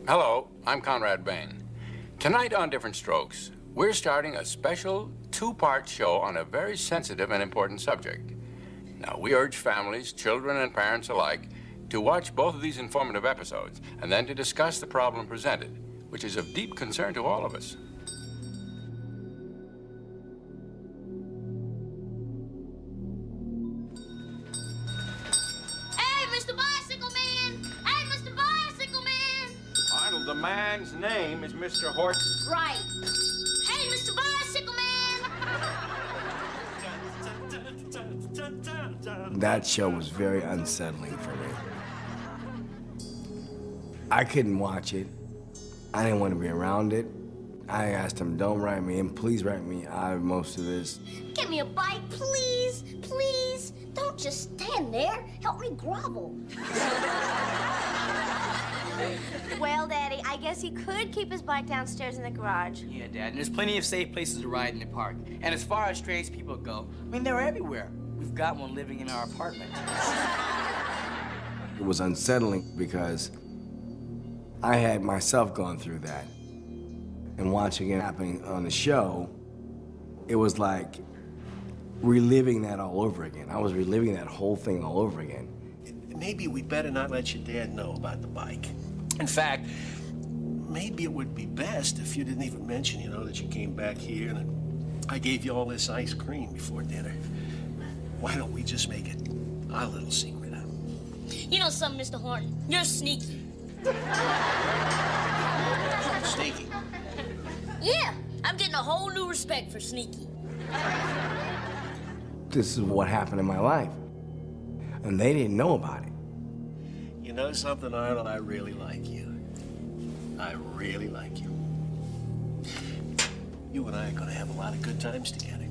Hello, I'm Conrad Bain. Tonight on Different Strokes, we're starting a special two-part show on a very sensitive and important subject. Now, we urge families, children, and parents alike to watch both of these informative episodes and then to discuss the problem presented, which is of deep concern to all of us. The man's name is Mr. Horton. Right. Hey, Mr. Bicycle Man! That show was very unsettling for me. I couldn't watch it. I didn't want to be around it. I asked him, don't write me in, please write me out of most of this. Give me a bite, please, please. Don't just stand there. Help me grovel. Well, Daddy, I guess he could keep his bike downstairs in the garage. Yeah, Dad, and there's plenty of safe places to ride in the park. And as far as strange people go, I mean, they're everywhere. We've got one living in our apartment. It was unsettling because I had myself gone through that. And watching it happening on the show, it was like reliving that all over again. I was reliving that whole thing all over again. Maybe we better not let your dad know about the bike. In fact, maybe it would be best if you didn't even mention, that you came back here and I gave you all this ice cream before dinner. Why don't we just make it our little secret, huh? You know something, Mr. Horton? You're sneaky. Sneaky? Yeah, I'm getting a whole new respect for sneaky. This is what happened in my life. And they didn't know about it. You know something, Arnold? I really like you. I really like you. You and I are gonna have a lot of good times together.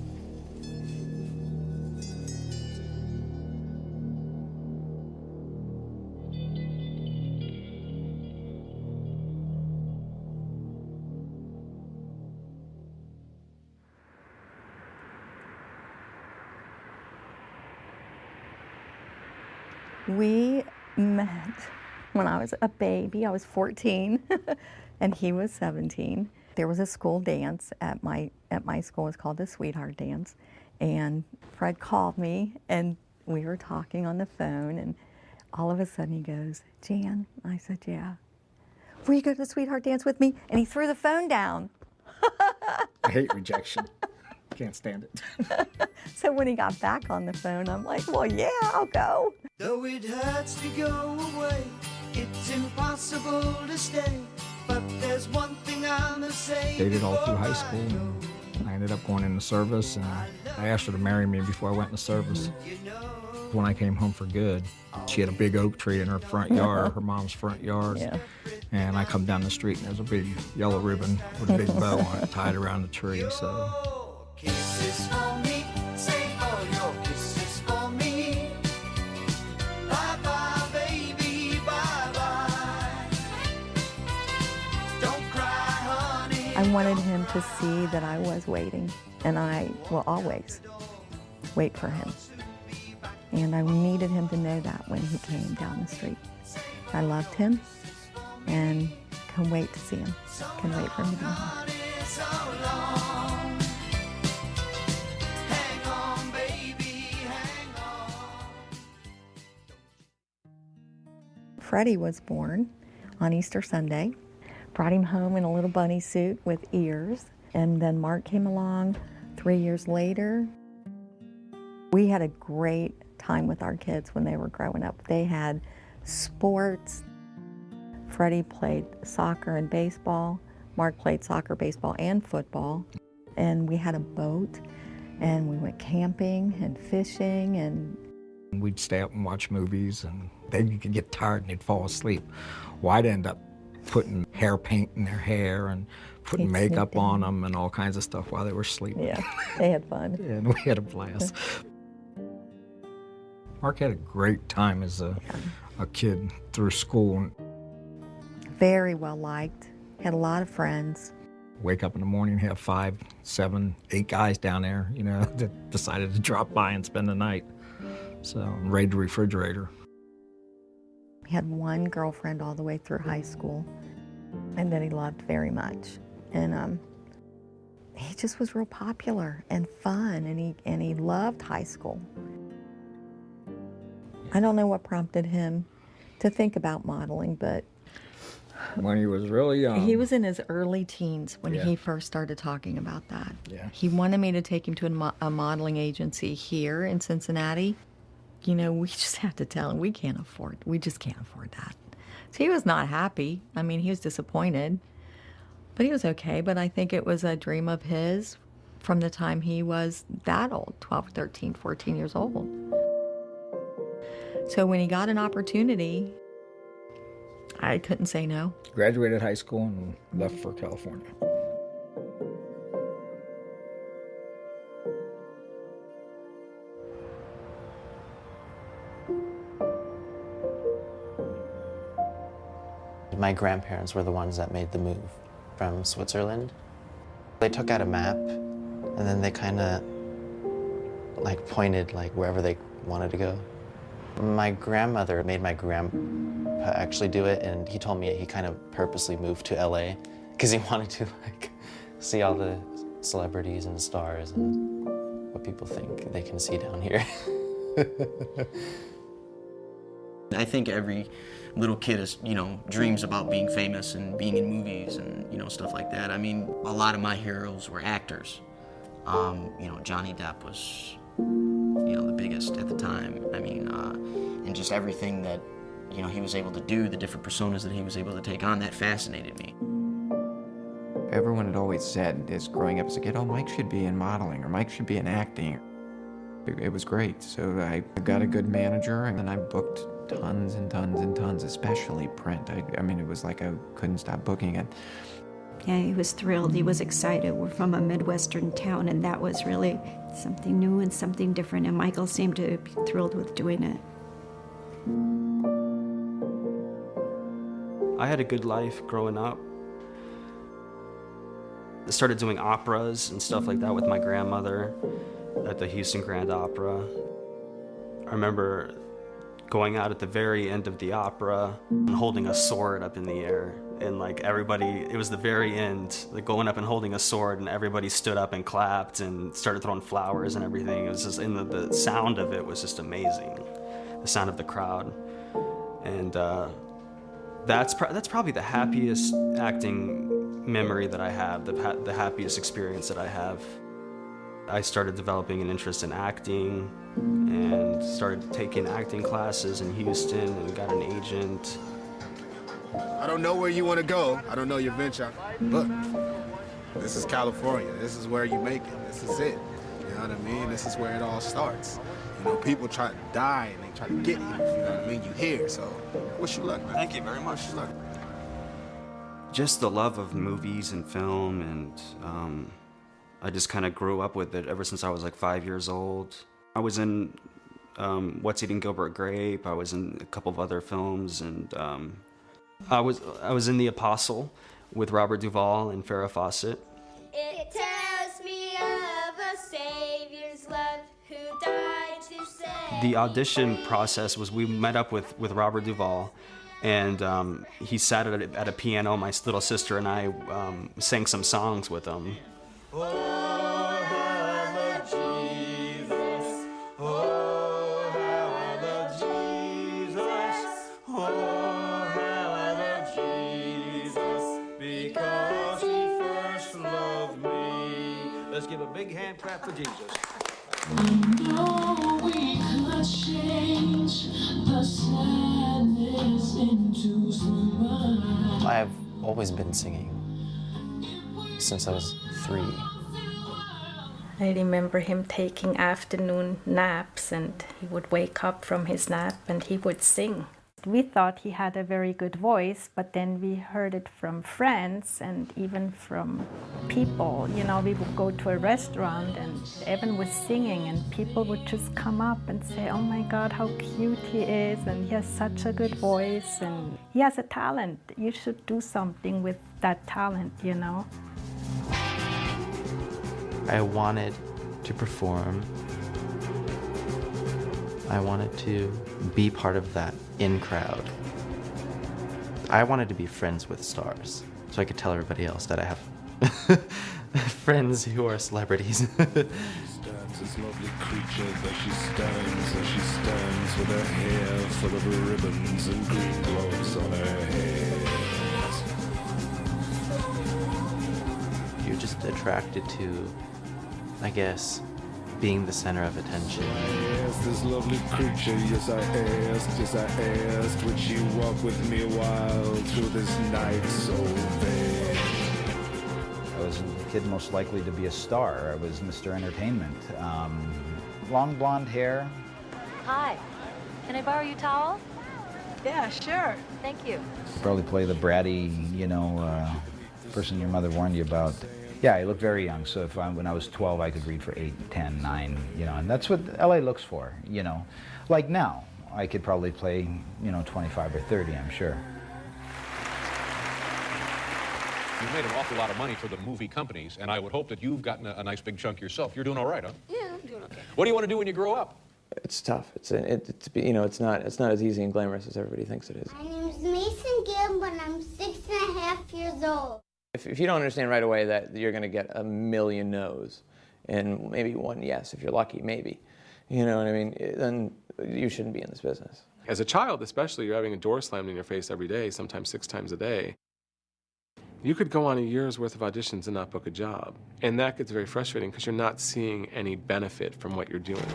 We met when I was a baby. I was 14 and he was 17. There was a school dance at my school. It was called the Sweetheart Dance. And Fred called me and we were talking on the phone and all of a sudden he goes, Jan, I said, yeah. Will you go to the Sweetheart Dance with me? And he threw the phone down. I hate rejection. Can't stand it. So when he got back on the phone, I'm like, well, yeah, I'll go. Though it hurts to go away, it's impossible to stay. But there's one thing I must say. Dated all through high school. I ended up going into service, and I asked her to marry me before I went into service. When I came home for good, she had a big oak tree in her front yard, her mom's front yard. Yeah. And I come down the street, and there's a big yellow ribbon with a big bow on it tied around the tree. So. Kisses for me, say all your kisses for me. Bye-bye, baby, bye-bye. Don't cry, honey. I wanted him to see that I was waiting, and I will always wait for him. And I needed him to know that when he came down the street. I loved him, and can wait to see him. Can wait for him to be home. Freddie was born on Easter Sunday. Brought him home in a little bunny suit with ears. And then Mark came along 3 years later. We had a great time with our kids when they were growing up. They had sports. Freddie played soccer and baseball. Mark played soccer, baseball, and football. And we had a boat, and we went camping and fishing, and we'd stay up and watch movies, and then could get tired and they'd fall asleep. Well, I'd end up putting hair paint in their hair and putting makeup on them and all kinds of stuff while they were sleeping. Yeah, they had fun. And we had a blast. Mark had a great time as a kid through school. Very well liked, had a lot of friends. Wake up in the morning, have 5, 7, 8 guys down there, that decided to drop by and spend the night. So, raid the refrigerator. He had one girlfriend all the way through high school. and that he loved very much. And he just was real popular and fun, and he loved high school. I don't know what prompted him to think about modeling, but When he was really young. he was in his early teens when Yeah. he first started talking about that. Yeah. He wanted me to take him to a modeling agency here in Cincinnati. You know, we just have to tell him we just can't afford that. So he was not happy. I mean, he was disappointed, but he was okay. But I think it was a dream of his from the time he was that old, 12, 13, 14 years old. So when he got an opportunity, I couldn't say no. Graduated high school and left for California. My grandparents were the ones that made the move from Switzerland. They took out a map and then they kind of like pointed like wherever they wanted to go. My grandmother made my grandpa actually do it, and he told me he kind of purposely moved to LA because he wanted to like see all the celebrities and stars and what people think they can see down here. I think every little kid is, dreams about being famous and being in movies and, stuff like that. I mean, a lot of my heroes were actors. Johnny Depp was, the biggest at the time. I mean, and just everything that, he was able to do, the different personas that he was able to take on, that fascinated me. Everyone had always said, as growing up as a kid, oh, Mike should be in modeling, or Mike should be in acting. It was great. So I got a good manager, and then I booked tons and tons and tons, especially print. I mean, it was like I couldn't stop booking it. Yeah, he was thrilled. He was excited. We're from a Midwestern town, and that was really something new and something different, and Michael seemed to be thrilled with doing it. I had a good life growing up. I started doing operas and stuff like that with my grandmother at the Houston Grand Opera. I remember going out at the very end of the opera and holding a sword up in the air. And like everybody, it was the very end, like going up and holding a sword, and everybody stood up and clapped and started throwing flowers and everything. It was just, and the sound of it was just amazing. The sound of the crowd. And that's probably the happiest acting memory that I have, the happiest experience that I have. I started developing an interest in acting and started taking acting classes in Houston and got an agent. I don't know where you want to go. I don't know your venture. Look, this is California. This is where you make it. This is it. You know what I mean? This is where it all starts. People try to die and they try to get you. You know what I mean? You here, so wish you luck, man. Thank you very much. Wish you luck. Just the love of movies and film, and I just kind of grew up with it ever since I was like 5 years old. I was in What's Eating Gilbert Grape. I was in a couple of other films, and I was in The Apostle with Robert Duvall and Farrah Fawcett. It tells me of a Savior's love who died to save. The audition process was we met up with Robert Duvall, and he sat at a piano. My little sister and I sang some songs with him. Let's give a big hand clap for Jesus. No, we could change the sadness into smile. I've always been singing since I was 3. I remember him taking afternoon naps, and he would wake up from his nap and he would sing. We thought he had a very good voice, but then we heard it from friends and even from people. We would go to a restaurant and Evan was singing, and people would just come up and say, oh my God, how cute he is, and he has such a good voice, and he has a talent. You should do something with that talent, I wanted to perform. I wanted to be part of that in crowd. I wanted to be friends with stars, so I could tell everybody else that I have friends who are celebrities. This lovely creature that she stands with her hair full of ribbons and green gloves on her head. You're just attracted to, I guess, being the center of attention. Yes, this lovely creature, yes I asked, would she walk with me a while through this night so vague? I was the kid most likely to be a star. I was Mr. Entertainment. Long blonde hair. Hi, can I borrow your towel? Yeah, sure. Thank you. Probably play the bratty, person your mother warned you about. Yeah, I look very young, so when I was 12, I could read for 8, 10, 9, and that's what LA looks for, Like now, I could probably play, 25 or 30, I'm sure. You've made an awful lot of money for the movie companies, and I would hope that you've gotten a nice big chunk yourself. You're doing all right, huh? Yeah, I'm doing okay. What do you want to do when you grow up? It's tough. It's not as easy and glamorous as everybody thinks it is. My name's Mason Gibb, and I'm 6.5 years old. If you don't understand right away that you're going to get a million no's and maybe one yes, if you're lucky, maybe, you know what I mean, then you shouldn't be in this business. As a child especially, you're having a door slammed in your face every day, sometimes 6 times a day. You could go on a year's worth of auditions and not book a job. And that gets very frustrating because you're not seeing any benefit from what you're doing.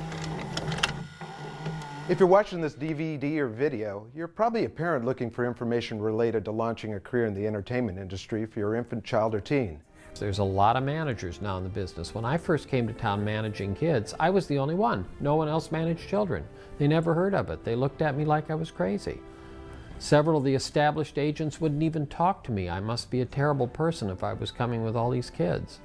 If you're watching this DVD or video, you're probably a parent looking for information related to launching a career in the entertainment industry for your infant, child, or teen. There's a lot of managers now in the business. When I first came to town managing kids, I was the only one. No one else managed children. They never heard of it. They looked at me like I was crazy. Several of the established agents wouldn't even talk to me. I must be a terrible person if I was coming with all these kids.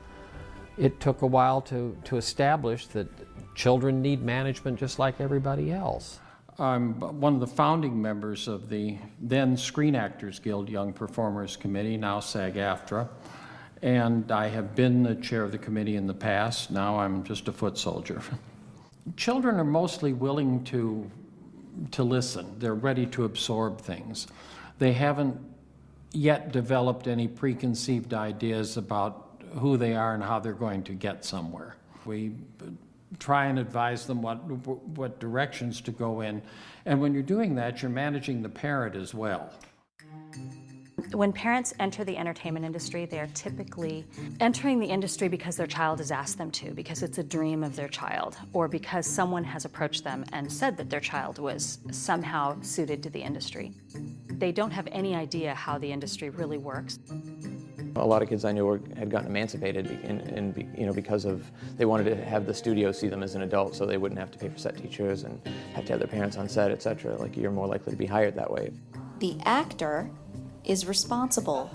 It took a while to establish that children need management just like everybody else. I'm one of the founding members of the then Screen Actors Guild Young Performers Committee, now SAG-AFTRA, and I have been the chair of the committee in the past. Now I'm just a foot soldier. Children are mostly willing to listen. They're ready to absorb things. They haven't yet developed any preconceived ideas about who they are and how they're going to get somewhere. We try and advise them what directions to go in, and when you're doing that, you're managing the parent as well. When parents enter the entertainment industry, they're typically entering the industry because their child has asked them to, because it's a dream of their child, or because someone has approached them and said that their child was somehow suited to the industry. They don't have any idea how the industry really works. A lot of kids I knew had gotten emancipated because of they wanted to have the studio see them as an adult, so they wouldn't have to pay for set teachers and have to have their parents on set, etc. Like, you're more likely to be hired that way. The actor is responsible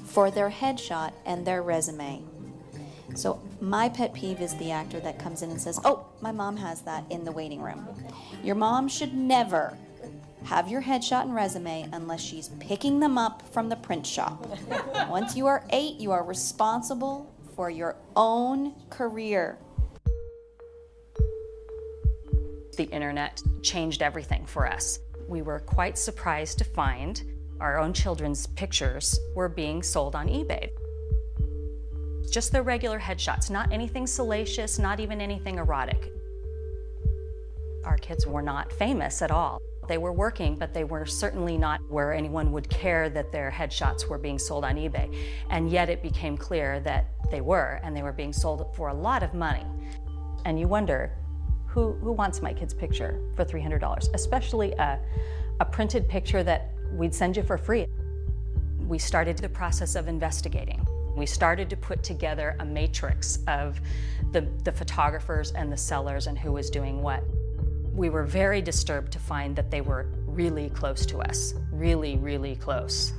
for their headshot and their resume. So my pet peeve is the actor that comes in and says, "Oh, my mom has that in the waiting room." Your mom should never have your headshot and resume unless she's picking them up from the print shop. Once you are 8, you are responsible for your own career. The internet changed everything for us. We were quite surprised to find our own children's pictures were being sold on eBay. Just their regular headshots, not anything salacious, not even anything erotic. Our kids were not famous at all. They were working, but they were certainly not where anyone would care that their headshots were being sold on eBay. And yet it became clear that they were, and they were being sold for a lot of money. And you wonder, who wants my kid's picture for $300? Especially a printed picture that we'd send you for free. We started the process of investigating. We started to put together a matrix of the photographers and the sellers and who was doing what. We were very disturbed to find that they were really close to us, really, really close.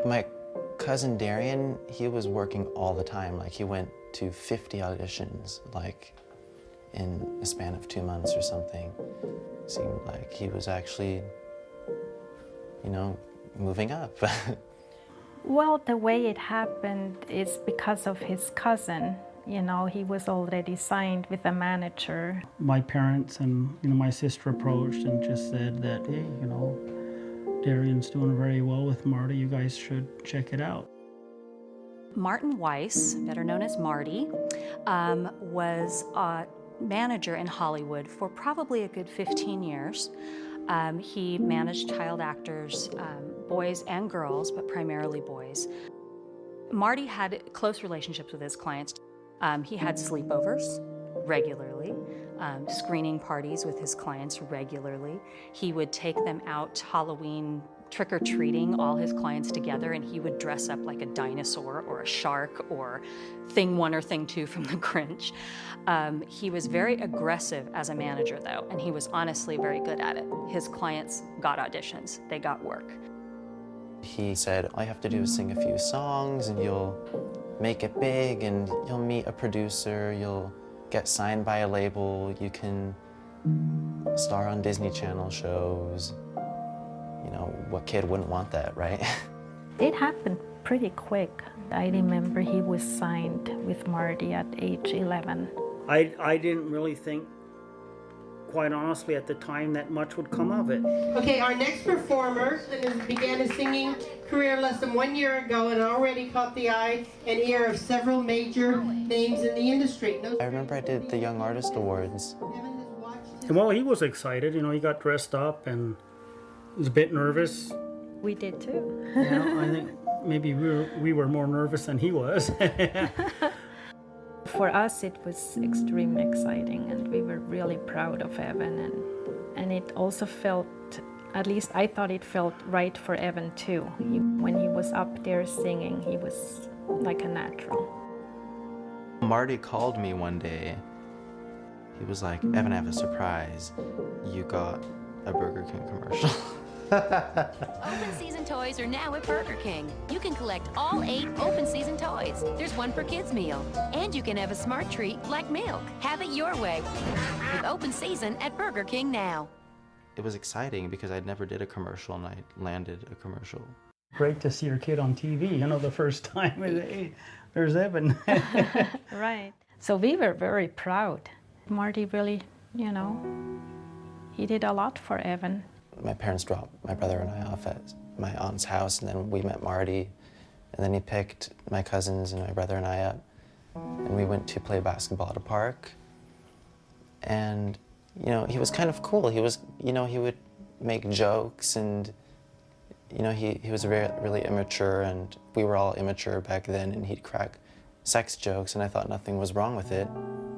My cousin Darian, he was working all the time. Like, he went to 50 auditions, like, in a span of 2 months or something. Seemed like he was actually, moving up. Well, the way it happened is because of his cousin. You know, he was already signed with a manager. My parents and my sister approached and just said that, hey, Darian's doing very well with Marty. You guys should check it out. Martin Weiss, better known as Marty, was a manager in Hollywood for probably a good 15 years. He managed child actors, boys and girls, but primarily boys. Marty had close relationships with his clients. He had sleepovers regularly, screening parties with his clients regularly. He would take them out Halloween trick-or-treating, all his clients together, and he would dress up like a dinosaur or a shark or Thing 1 or Thing 2 from The Grinch. He was very aggressive as a manager, though, and he was honestly very good at it. His clients got auditions, they got work. He said, all you have to do is sing a few songs and you'll make it big and you'll meet a producer, you'll get signed by a label, you can star on Disney Channel shows. You know, what kid wouldn't want that, right? It happened pretty quick. I remember he was signed with Marty at age 11. I didn't really think, quite honestly, at the time that much would come of it. Okay, our next performer began his singing career less than 1 year ago and already caught the eye and ear of several major names in the industry. I remember I did the Young Artist Awards. Well, he was excited. He got dressed up and was a bit nervous. We did too. I think maybe we were more nervous than he was. For us, it was extremely exciting, and we were really proud of Evan. And it also felt, at least I thought it felt right for Evan too. When he was up there singing, he was like a natural. Marty called me one day. He was like, Evan, I have a surprise. You got a Burger King commercial. Open season toys are now at Burger King. You can collect all 8 open season toys. There's one per kids meal. And you can have a smart treat like milk. Have it your way with open season at Burger King now. It was exciting because I never did a commercial and I landed a commercial. Great to see your kid on TV, the first time. Hey, there's Evan. Right. So we were very proud. Marty really, he did a lot for Evan. My parents dropped my brother and I off at my aunt's house, and then we met Marty, and then he picked my cousins and my brother and I up, and we went to play basketball at a park. And, he was kind of cool. He was, he would make jokes, and, he was really immature, and we were all immature back then, and he'd crack sex jokes, and I thought nothing was wrong with it.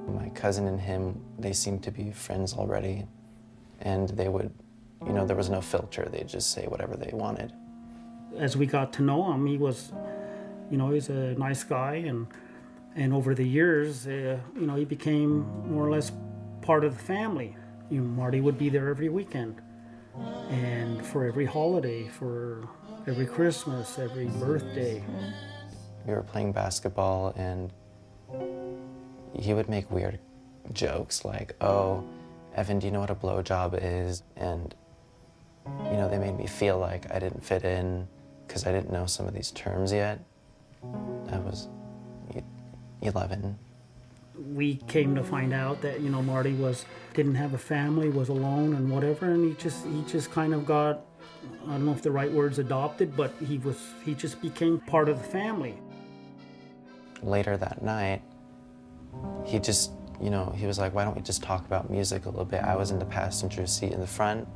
My cousin and him, they seemed to be friends already, and they would, there was no filter. They'd just say whatever they wanted. As we got to know him, he was, he's a nice guy, and over the years, he became more or less part of the family. Marty would be there every weekend, and for every holiday, for every Christmas, every birthday. We were playing basketball, and he would make weird jokes like, oh, Evan, do you know what a blowjob is? And, they made me feel like I didn't fit in because I didn't know some of these terms yet. I was 11. We came to find out that, Marty didn't have a family, was alone and whatever, and he just kind of got, I don't know if the right word's adopted, but he just became part of the family. Later that night, he just, he was like, why don't we just talk about music a little bit? I was in the passenger seat in the front.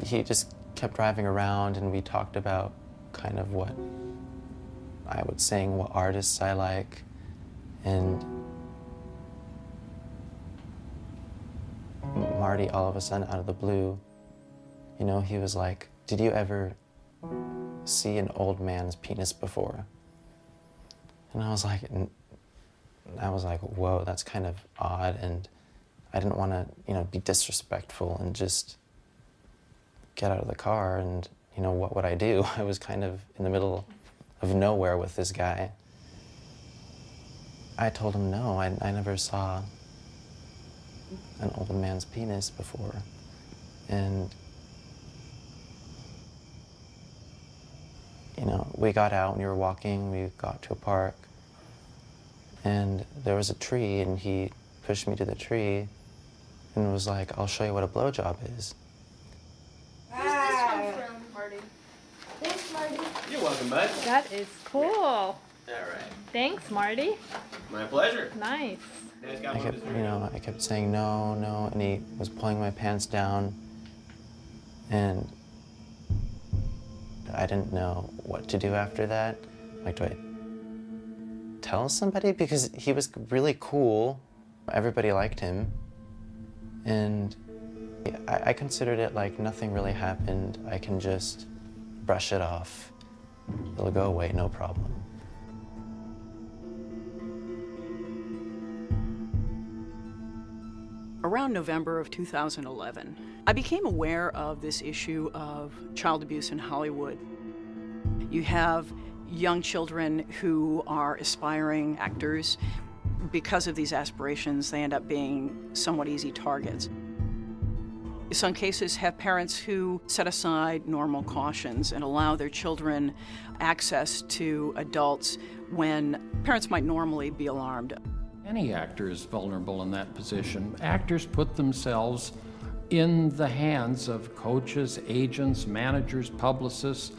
He just kept driving around, and we talked about kind of what I would sing, what artists I like, and Marty, all of a sudden, out of the blue, he was like, did you ever see an old man's penis before? And I was like, whoa, that's kind of odd, and I didn't want to, be disrespectful and just get out of the car, and, what would I do? I was kind of in the middle of nowhere with this guy. I told him no, I never saw an old man's penis before, and you know, we got out and we were walking, we got to a park, and there was a tree, and he pushed me to the tree and was like, I'll show you what a blowjob is. Where's this one from, Marty? Thanks, Marty. You're welcome, bud. That is cool. All right. Thanks, Marty. My pleasure. Nice. I kept saying no, no, and he was pulling my pants down, and I didn't know what to do after that. Like, do I tell somebody? Because he was really cool. Everybody liked him. And I considered it like nothing really happened. I can just brush it off. It'll go away, no problem. Around November of 2011, I became aware of this issue of child abuse in Hollywood. You have young children who are aspiring actors. Because of these aspirations, they end up being somewhat easy targets. Some cases have parents who set aside normal cautions and allow their children access to adults when parents might normally be alarmed. Any actor is vulnerable in that position. Actors put themselves in the hands of coaches, agents, managers, publicists,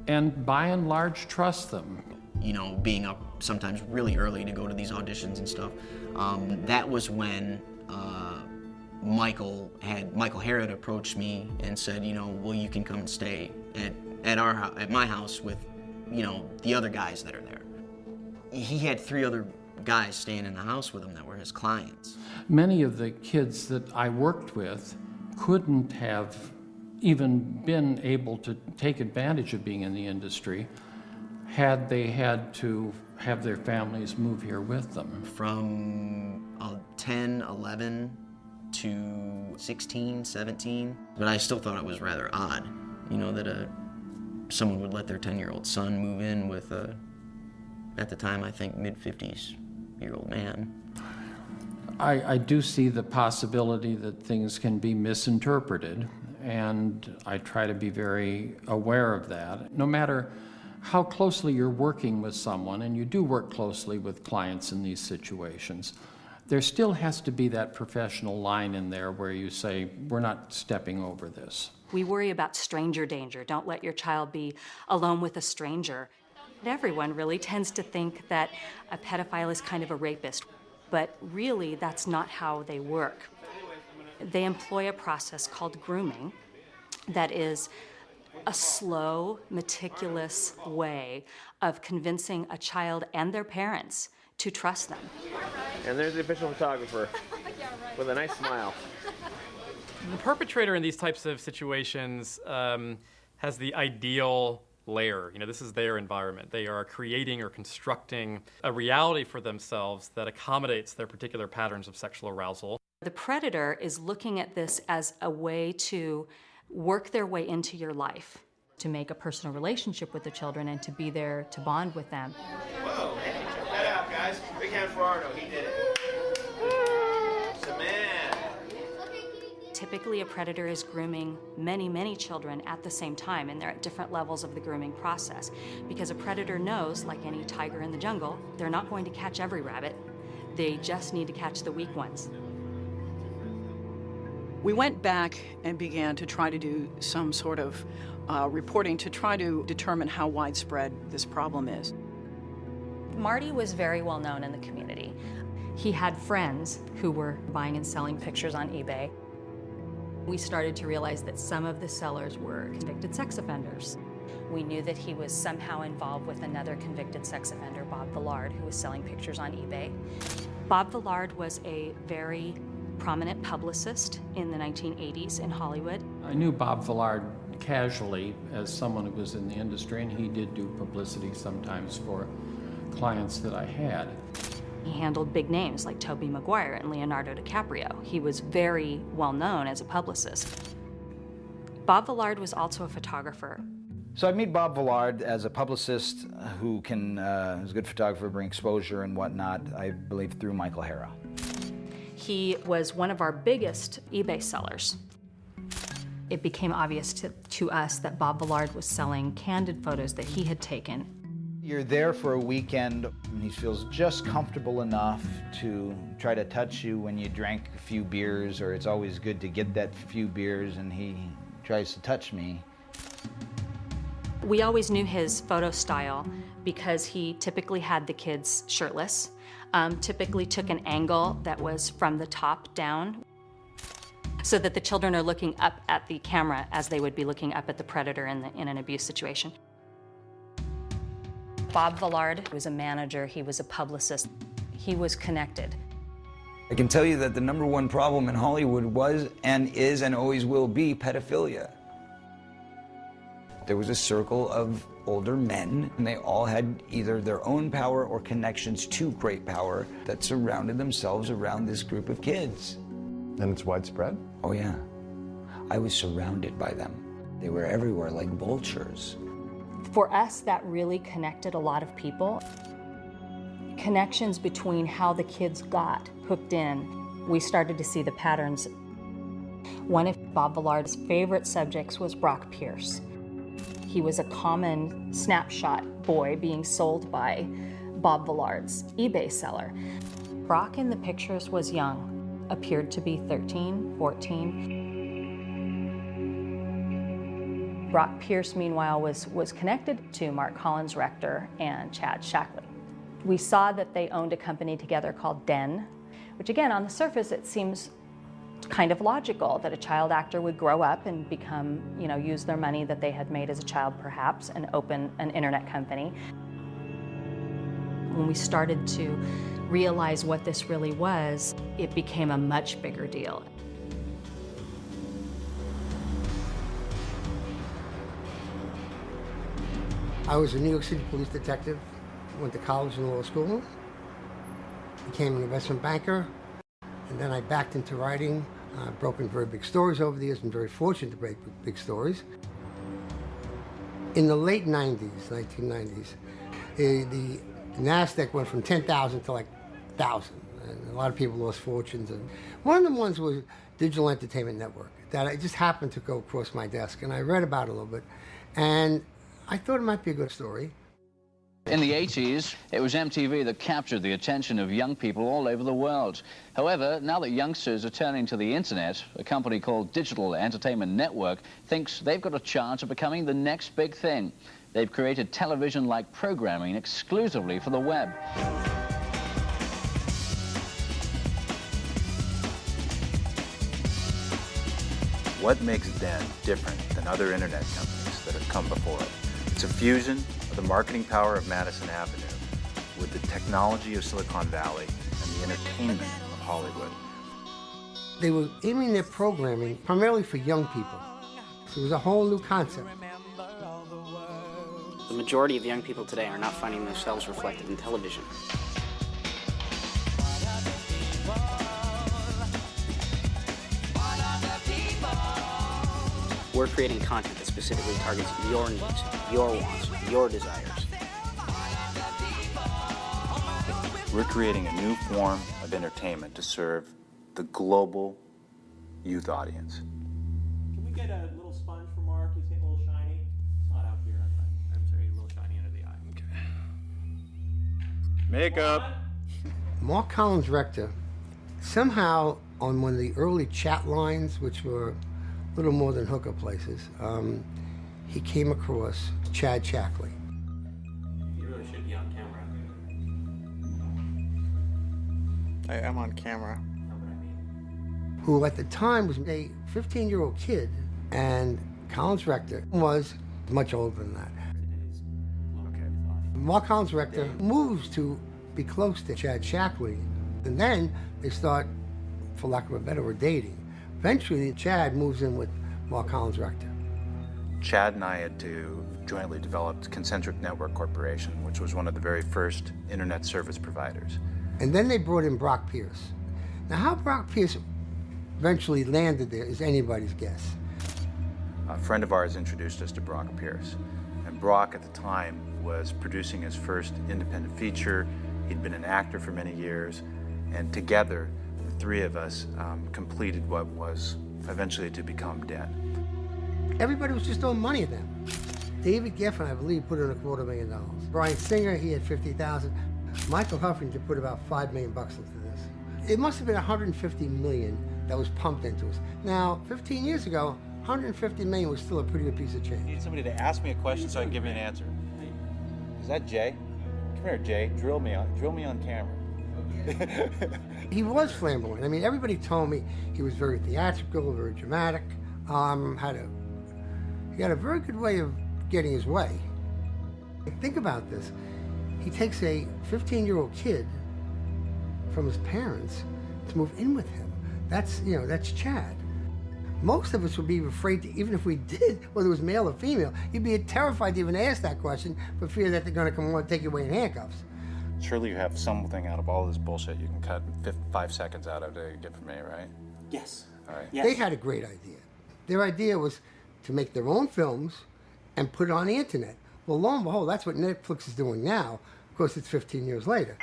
and by and large trust them. You know, being up sometimes really early to go to these auditions and stuff. That was when Michael Harrod approached me and said, you know, well, you can come and stay at my house with, you know, the other guys that are there. He had 3 other guys staying in the house with him that were his clients. Many of the kids that I worked with couldn't have even been able to take advantage of being in the industry had they had to have their families move here with them. From 10, 11 to 16, 17. But I still thought it was rather odd, you know, that someone would let their 10-year-old son move in with a, at the time, I think, mid-50s-year-old man. I do see the possibility that things can be misinterpreted, and I try to be very aware of that. No matter how closely you're working with someone, and you do work closely with clients in these situations, there still has to be that professional line in there where you say, we're not stepping over this. We worry about stranger danger. Don't let your child be alone with a stranger. Everyone really tends to think that a pedophile is kind of a rapist, but really that's not how they work. They employ a process called grooming that is a slow, meticulous way of convincing a child and their parents to trust them. And there's the official photographer with a nice smile. The perpetrator in these types of situations has the ideal layer. You know, this is their environment. They are creating or constructing a reality for themselves that accommodates their particular patterns of sexual arousal. The predator is looking at this as a way to work their way into your life, to make a personal relationship with the children and to be there to bond with them. Whoa, check that out, guys. Big hand for Arno, he did it. It's a man. Typically, a predator is grooming many, many children at the same time, and they're at different levels of the grooming process. Because a predator knows, like any tiger in the jungle, they're not going to catch every rabbit. They just need to catch the weak ones. We went back and began to try to do some sort of reporting to try to determine how widespread this problem is. Marty was very well known in the community. He had friends who were buying and selling pictures on eBay. We started to realize that some of the sellers were convicted sex offenders. We knew that he was somehow involved with another convicted sex offender, Bob Villard, who was selling pictures on eBay. Bob Villard was a very prominent publicist in the 1980s in Hollywood. I knew Bob Villard casually as someone who was in the industry, and he did do publicity sometimes for clients that I had. He handled big names like Tobey Maguire and Leonardo DiCaprio. He was very well known as a publicist. Bob Villard was also a photographer. So I meet Bob Villard as a publicist who can, who's a good photographer, bring exposure and whatnot, I believe through Michael Harrod. He was one of our biggest eBay sellers. It became obvious to us that Bob Villard was selling candid photos that he had taken. You're there for a weekend, and he feels just comfortable enough to try to touch you when you drank a few beers, or it's always good to get that few beers, and he tries to touch me. We always knew his photo style because he typically had the kids shirtless, typically took an angle that was from the top down, so that the children are looking up at the camera as they would be looking up at the predator in an abuse situation. Bob Villard was a manager, he was a publicist, he was connected. I can tell you that the #1 problem in Hollywood was and is and always will be pedophilia. There was a circle of older men, and they all had either their own power or connections to great power that surrounded themselves around this group of kids. And it's widespread? Oh yeah. I was surrounded by them. They were everywhere like vultures. For us, that really connected a lot of people. Connections between how the kids got hooked in. We started to see the patterns. One of Bob Villard's favorite subjects was Brock Pierce. He was a common snapshot boy being sold by Bob Villard's eBay seller. Brock in the pictures was young, appeared to be 13, 14. Brock Pierce, meanwhile, was connected to Mark Collins Rector and Chad Shackley. We saw that they owned a company together called Den, which again, on the surface, it seems kind of logical that a child actor would grow up and become, use their money that they had made as a child perhaps and open an internet company. When we started to realize what this really was, it became a much bigger deal. I was a New York City police detective, went to college and law school, became an investment banker, and then I backed into writing. I've broken very big stories over the years, been very fortunate to break big stories. In the late 90s, 1990s, the NASDAQ went from 10,000 to like 1,000, and a lot of people lost fortunes. And one of the ones was Digital Entertainment Network, that I just happened to go across my desk, and I read about it a little bit, and I thought it might be a good story. In the 80s, it was MTV that captured the attention of young people all over the world. However, now that youngsters are turning to the internet, a company called Digital Entertainment Network thinks they've got a chance of becoming the next big thing. They've created television-like programming exclusively for the web. What makes Den different than other internet companies that have come before it? It's a fusion of the marketing power of Madison Avenue with the technology of Silicon Valley and the entertainment of Hollywood. They were aiming their programming primarily for young people. So it was a whole new concept. The majority of young people today are not finding themselves reflected in television. We're creating content that specifically targets your needs, your wants, your desires. We're creating a new form of entertainment to serve the global youth audience. Can we get a little sponge for Mark? He's getting a little shiny. It's not out here. I'm sorry, a little shiny under the eye. Okay. Makeup. Mark Collins Rector, somehow on one of the early chat lines, which were little more than hookup places, he came across Chad Shackley. You really should be on camera. I am on camera. Who at the time was a 15-year-old kid, and Collins Rector was much older than that. Mark Collins Rector moves to be close to Chad Shackley, and then they start, for lack of a better word, dating. Eventually, Chad moves in with Mark Collins Rector. Chad and I had to jointly develop Concentric Network Corporation, which was one of the very first internet service providers. And then they brought in Brock Pierce. Now, how Brock Pierce eventually landed there is anybody's guess. A friend of ours introduced us to Brock Pierce. And Brock, at the time, was producing his first independent feature. He'd been an actor for many years. And together, the three of us completed what was eventually to become Den. Everybody was just throwing money at them. David Geffen, I believe, put in $250,000. Bryan Singer, he had $50,000. Michael Huffington put about $5 million into this. It must have been $150 million that was pumped into us. Now, 15 years ago, $150 million was still a pretty good piece of change. I need somebody to ask me a question so I can give you an answer. Is that Jay? Come here, Jay. Drill me on camera. He was flamboyant. I mean, everybody told me he was very theatrical, very dramatic. He had a very good way of getting his way. Think about this. He takes a 15-year-old kid from his parents to move in with him. That's Chad. Most of us would be afraid to, even if we did, whether it was male or female, you'd be terrified to even ask that question for fear that they're going to come along and take you away in handcuffs. Surely you have something out of all this bullshit you can cut 5 seconds out of to get from me, right? Yes. All right. Yes. They had a great idea. Their idea was to make their own films and put it on the internet. Well, lo and behold, that's what Netflix is doing now. Of course, it's 15 years later.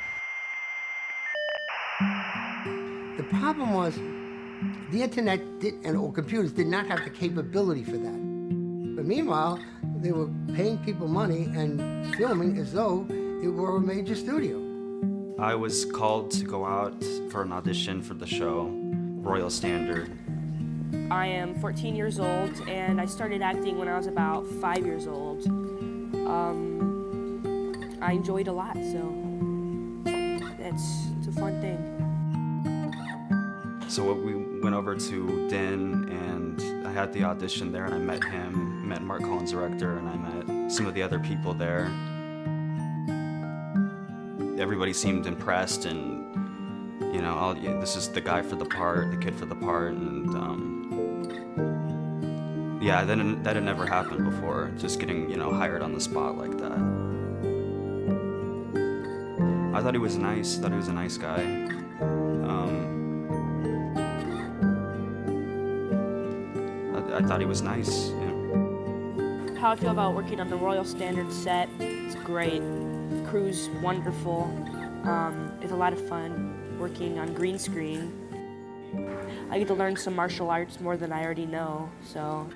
The problem was the internet or computers did not have the capability for that. But meanwhile, they were paying people money and filming as though it were a major studio. I was called to go out for an audition for the show, Royal Standard. I am 14 years old, and I started acting when I was about 5 years old. I enjoyed a lot, so it's a fun thing. So we went over to Din, and I had the audition there, and I met him, met Mark Collins, director, and I met some of the other people there. Everybody seemed impressed, and this is the guy for the part, the kid for the part, and yeah, that had never happened before, just getting hired on the spot like that. I thought he was nice. Thought he was a nice guy. I thought he was nice. How I feel about working on the Royal Standard set, it's great. The crew's wonderful. It's a lot of fun working on green screen. I get to learn some martial arts more than I already know, so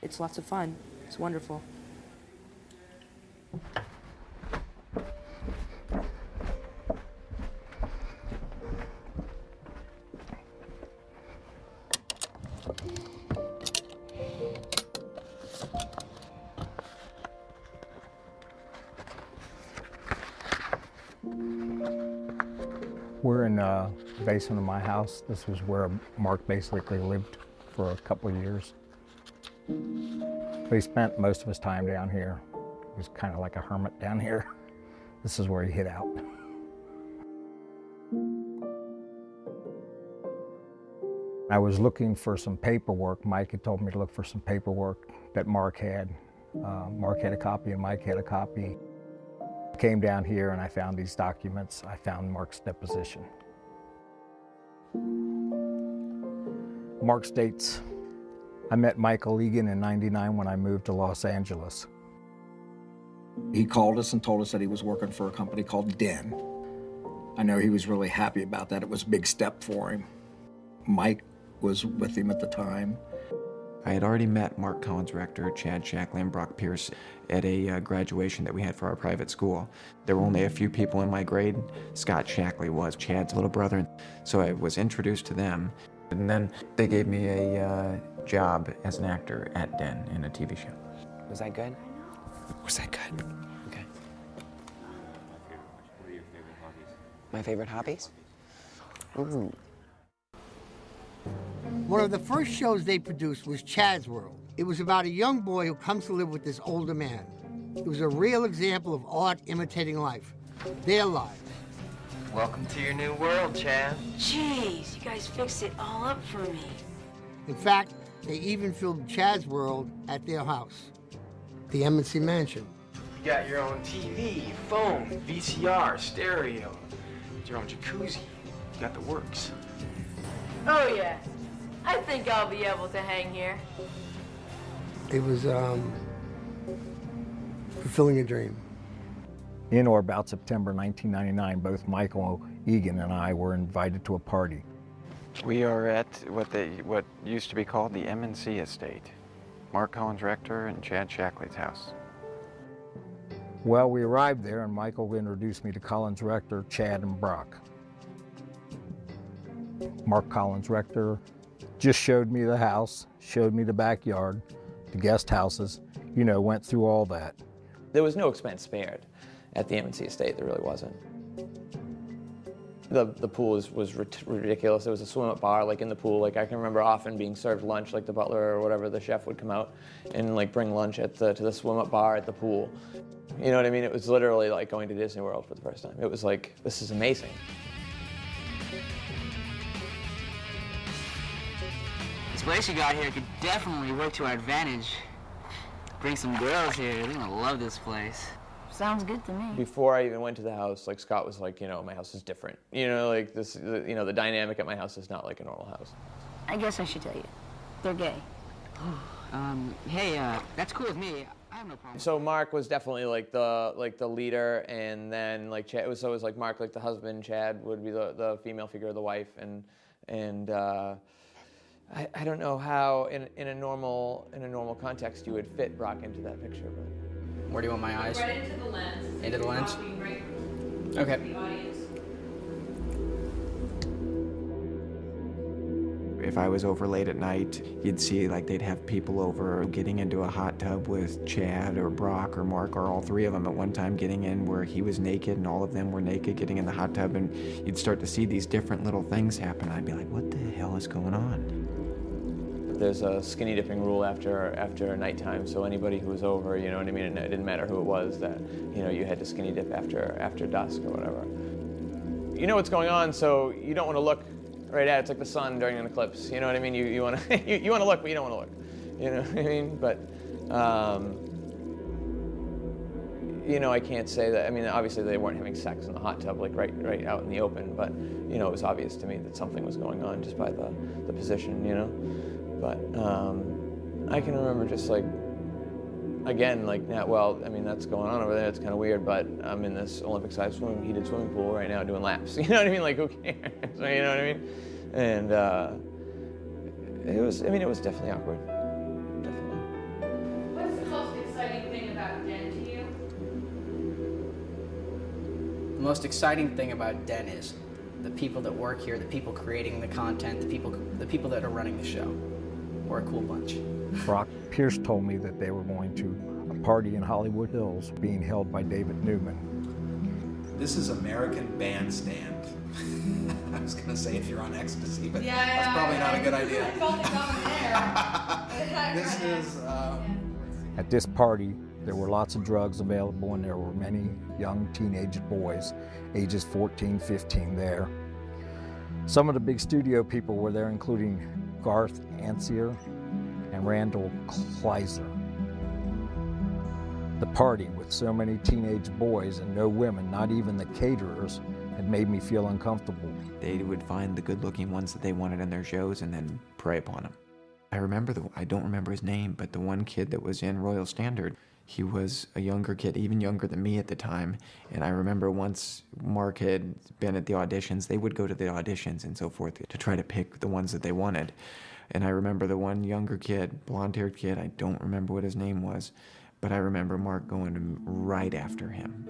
it's lots of fun. It's wonderful. We're in the basement of my house. This was where Mark basically lived for a couple of years. But he spent most of his time down here. He was kind of like a hermit down here. This is where he hid out. I was looking for some paperwork. Mike had told me to look for some paperwork that Mark had. Mark had a copy and Mike had a copy. I came down here and I found these documents. I found Mark's deposition. Mark states, I met Michael Egan in '99 when I moved to Los Angeles. He called us and told us that he was working for a company called Din. I know he was really happy about that. It was a big step for him. Mike was with him at the time. I had already met Mark Collins' director, Chad Shackley, and Brock Pierce at a graduation that we had for our private school. There were only a few people in my grade. Scott Shackley was Chad's little brother. So I was introduced to them. And then they gave me a job as an actor at Den in a TV show. Was that good? Was that good? Okay. My favorite hobbies? Ooh. One of the first shows they produced was Chad's World. It was about a young boy who comes to live with this older man. It was a real example of art imitating life, their lives. Welcome to your new world, Chad. Jeez, you guys fixed it all up for me. In fact, they even filmed Chad's World at their house, the Embassy Mansion. You got your own TV, phone, VCR, stereo, your own jacuzzi. You got the works. Oh yeah, I think I'll be able to hang here. It was fulfilling a dream. In or about September 1999, both Michael Egan and I were invited to a party. We are at what used to be called the M&C Estate. Mark Collins Rector and Chad Shackley's house. Well, we arrived there and Michael introduced me to Collins Rector, Chad, and Brock. Mark Collins Rector just showed me the house, showed me the backyard, the guest houses, you know, went through all that. There was no expense spared at the M&C Estate, there really wasn't. The pool was ridiculous. There was a swim-up bar like in the pool. Like I can remember often being served lunch, like the butler or whatever, the chef would come out and like bring lunch to the swim-up bar at the pool. You know what I mean? It was literally like going to Disney World for the first time. It was like, this is amazing. This place you got here could definitely work to our advantage. Bring some girls here, they're gonna love this place. Sounds good to me. Before I even went to the house, like Scott was like, you know, my house is different. You know, like this, you know, the dynamic at my house is not like a normal house. I guess I should tell you, they're gay. Hey, that's cool with me. I have no problem. So Mark was definitely like the leader, and then like Chad, it was like Mark like the husband, Chad would be the female figure of the wife, and I don't know how in a normal context you would fit Brock into that picture, but. Where do you want my eyes? Right into the lens. Into the lens? Right okay. the audience. If I was over late at night, you'd see like they'd have people over getting into a hot tub with Chad or Brock or Mark or all three of them at one time getting in where he was naked and all of them were naked getting in the hot tub, and you'd start to see these different little things happen. I'd be like, what the hell is going on? There's a skinny dipping rule after nighttime, so anybody who was over, you know what I mean, it didn't matter who it was, that, you know, you had to skinny dip after dusk or whatever. You know what's going on, so you don't want to look right at it. It's like the sun during an eclipse, you know what I mean? You want to you want to look, but you don't want to look. You know what I mean? But you know, I can't say that. I mean, obviously they weren't having sex in the hot tub, like right out in the open, but you know, it was obvious to me that something was going on just by the position, you know. But I can remember just like, again, like, well, I mean, that's going on over there. It's kind of weird, but I'm in this Olympic-sized heated swimming pool right now doing laps. You know what I mean? Like, who cares? You know what I mean? And it was definitely awkward. Definitely. What's the most exciting thing about Den to you? The most exciting thing about Den is the people that work here, the people creating the content, the people that are running the show. We're a cool bunch. Brock Pierce told me that they were going to a party in Hollywood Hills being held by David Newman. This is American Bandstand. I was going to say if you're on ecstasy, but Yeah, that's probably not a good idea. I felt it coming there. This is... At this party, there were lots of drugs available and there were many young teenage boys, ages 14, 15 there. Some of the big studio people were there, including Garth Ancier and Randall Kleiser. The party, with so many teenage boys and no women, not even the caterers, had made me feel uncomfortable. They would find the good-looking ones that they wanted in their shows and then prey upon them. I don't remember his name, but the one kid that was in Royal Standard, he was a younger kid, even younger than me at the time. And I remember once Mark had been at the auditions, they would go to the auditions and so forth to try to pick the ones that they wanted. And I remember the one younger kid, blonde-haired kid, I don't remember what his name was, but I remember Mark going right after him.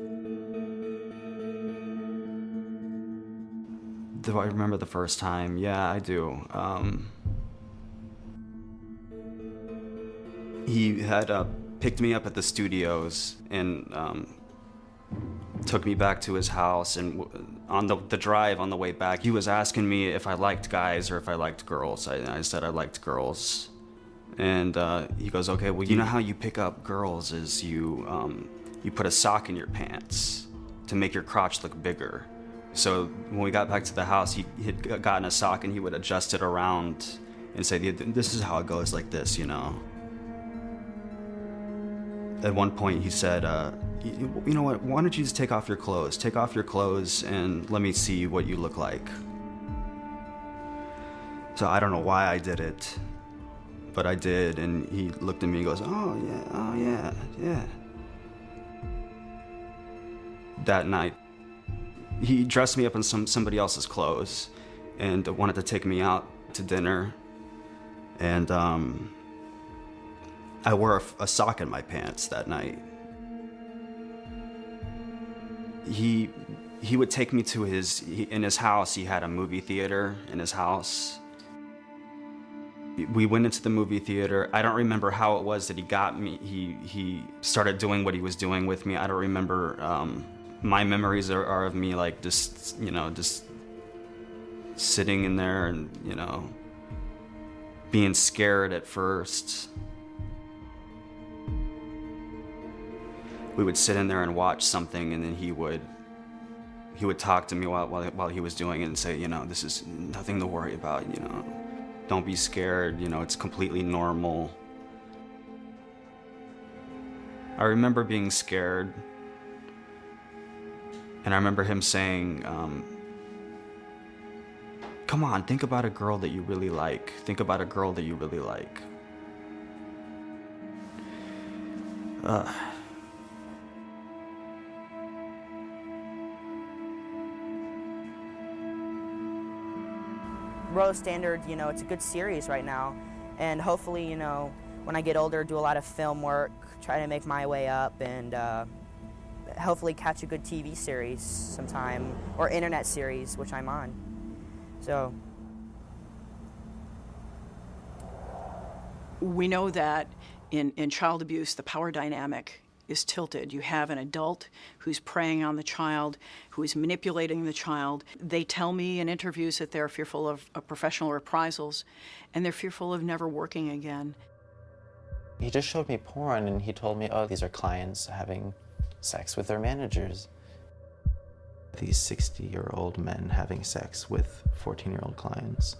Do I remember the first time? Yeah, I do. He had picked me up at the studios and took me back to his house, and on the drive on the way back, he was asking me if I liked guys or if I liked girls. I said I liked girls. And he goes, okay, well, you know how you pick up girls is you put a sock in your pants to make your crotch look bigger. So when we got back to the house, he had gotten a sock and he would adjust it around and say, this is how it goes, like this, you know. At one point he said, you know what, why don't you just take off your clothes? Take off your clothes and let me see what you look like. So I don't know why I did it, but I did, and he looked at me and goes, oh yeah. That night, he dressed me up in somebody else's clothes, and wanted to take me out to dinner. And I wore a sock in my pants that night. He would take me to in his house. He had a movie theater in his house. We went into the movie theater. I don't remember how it was that he got me. He started doing what he was doing with me. I don't remember. My memories are of me like just sitting in there and, being scared at first. We would sit in there and watch something, and then he would talk to me while he was doing it and say, this is nothing to worry about, don't be scared, it's completely normal. I remember being scared, and I remember him saying, come on, think about a girl that you really like. Think about a girl that you really like. Royal Standard, it's a good series right now. And hopefully, when I get older, do a lot of film work, try to make my way up, and hopefully catch a good TV series sometime, or internet series, which I'm on. So. We know that in child abuse, the power dynamic is tilted. You have an adult who's preying on the child, who is manipulating the child. They tell me in interviews that they're fearful of professional reprisals, and they're fearful of never working again. He just showed me porn, and he told me, oh, these are clients having sex with their managers. These 60-year-old men having sex with 14-year-old clients.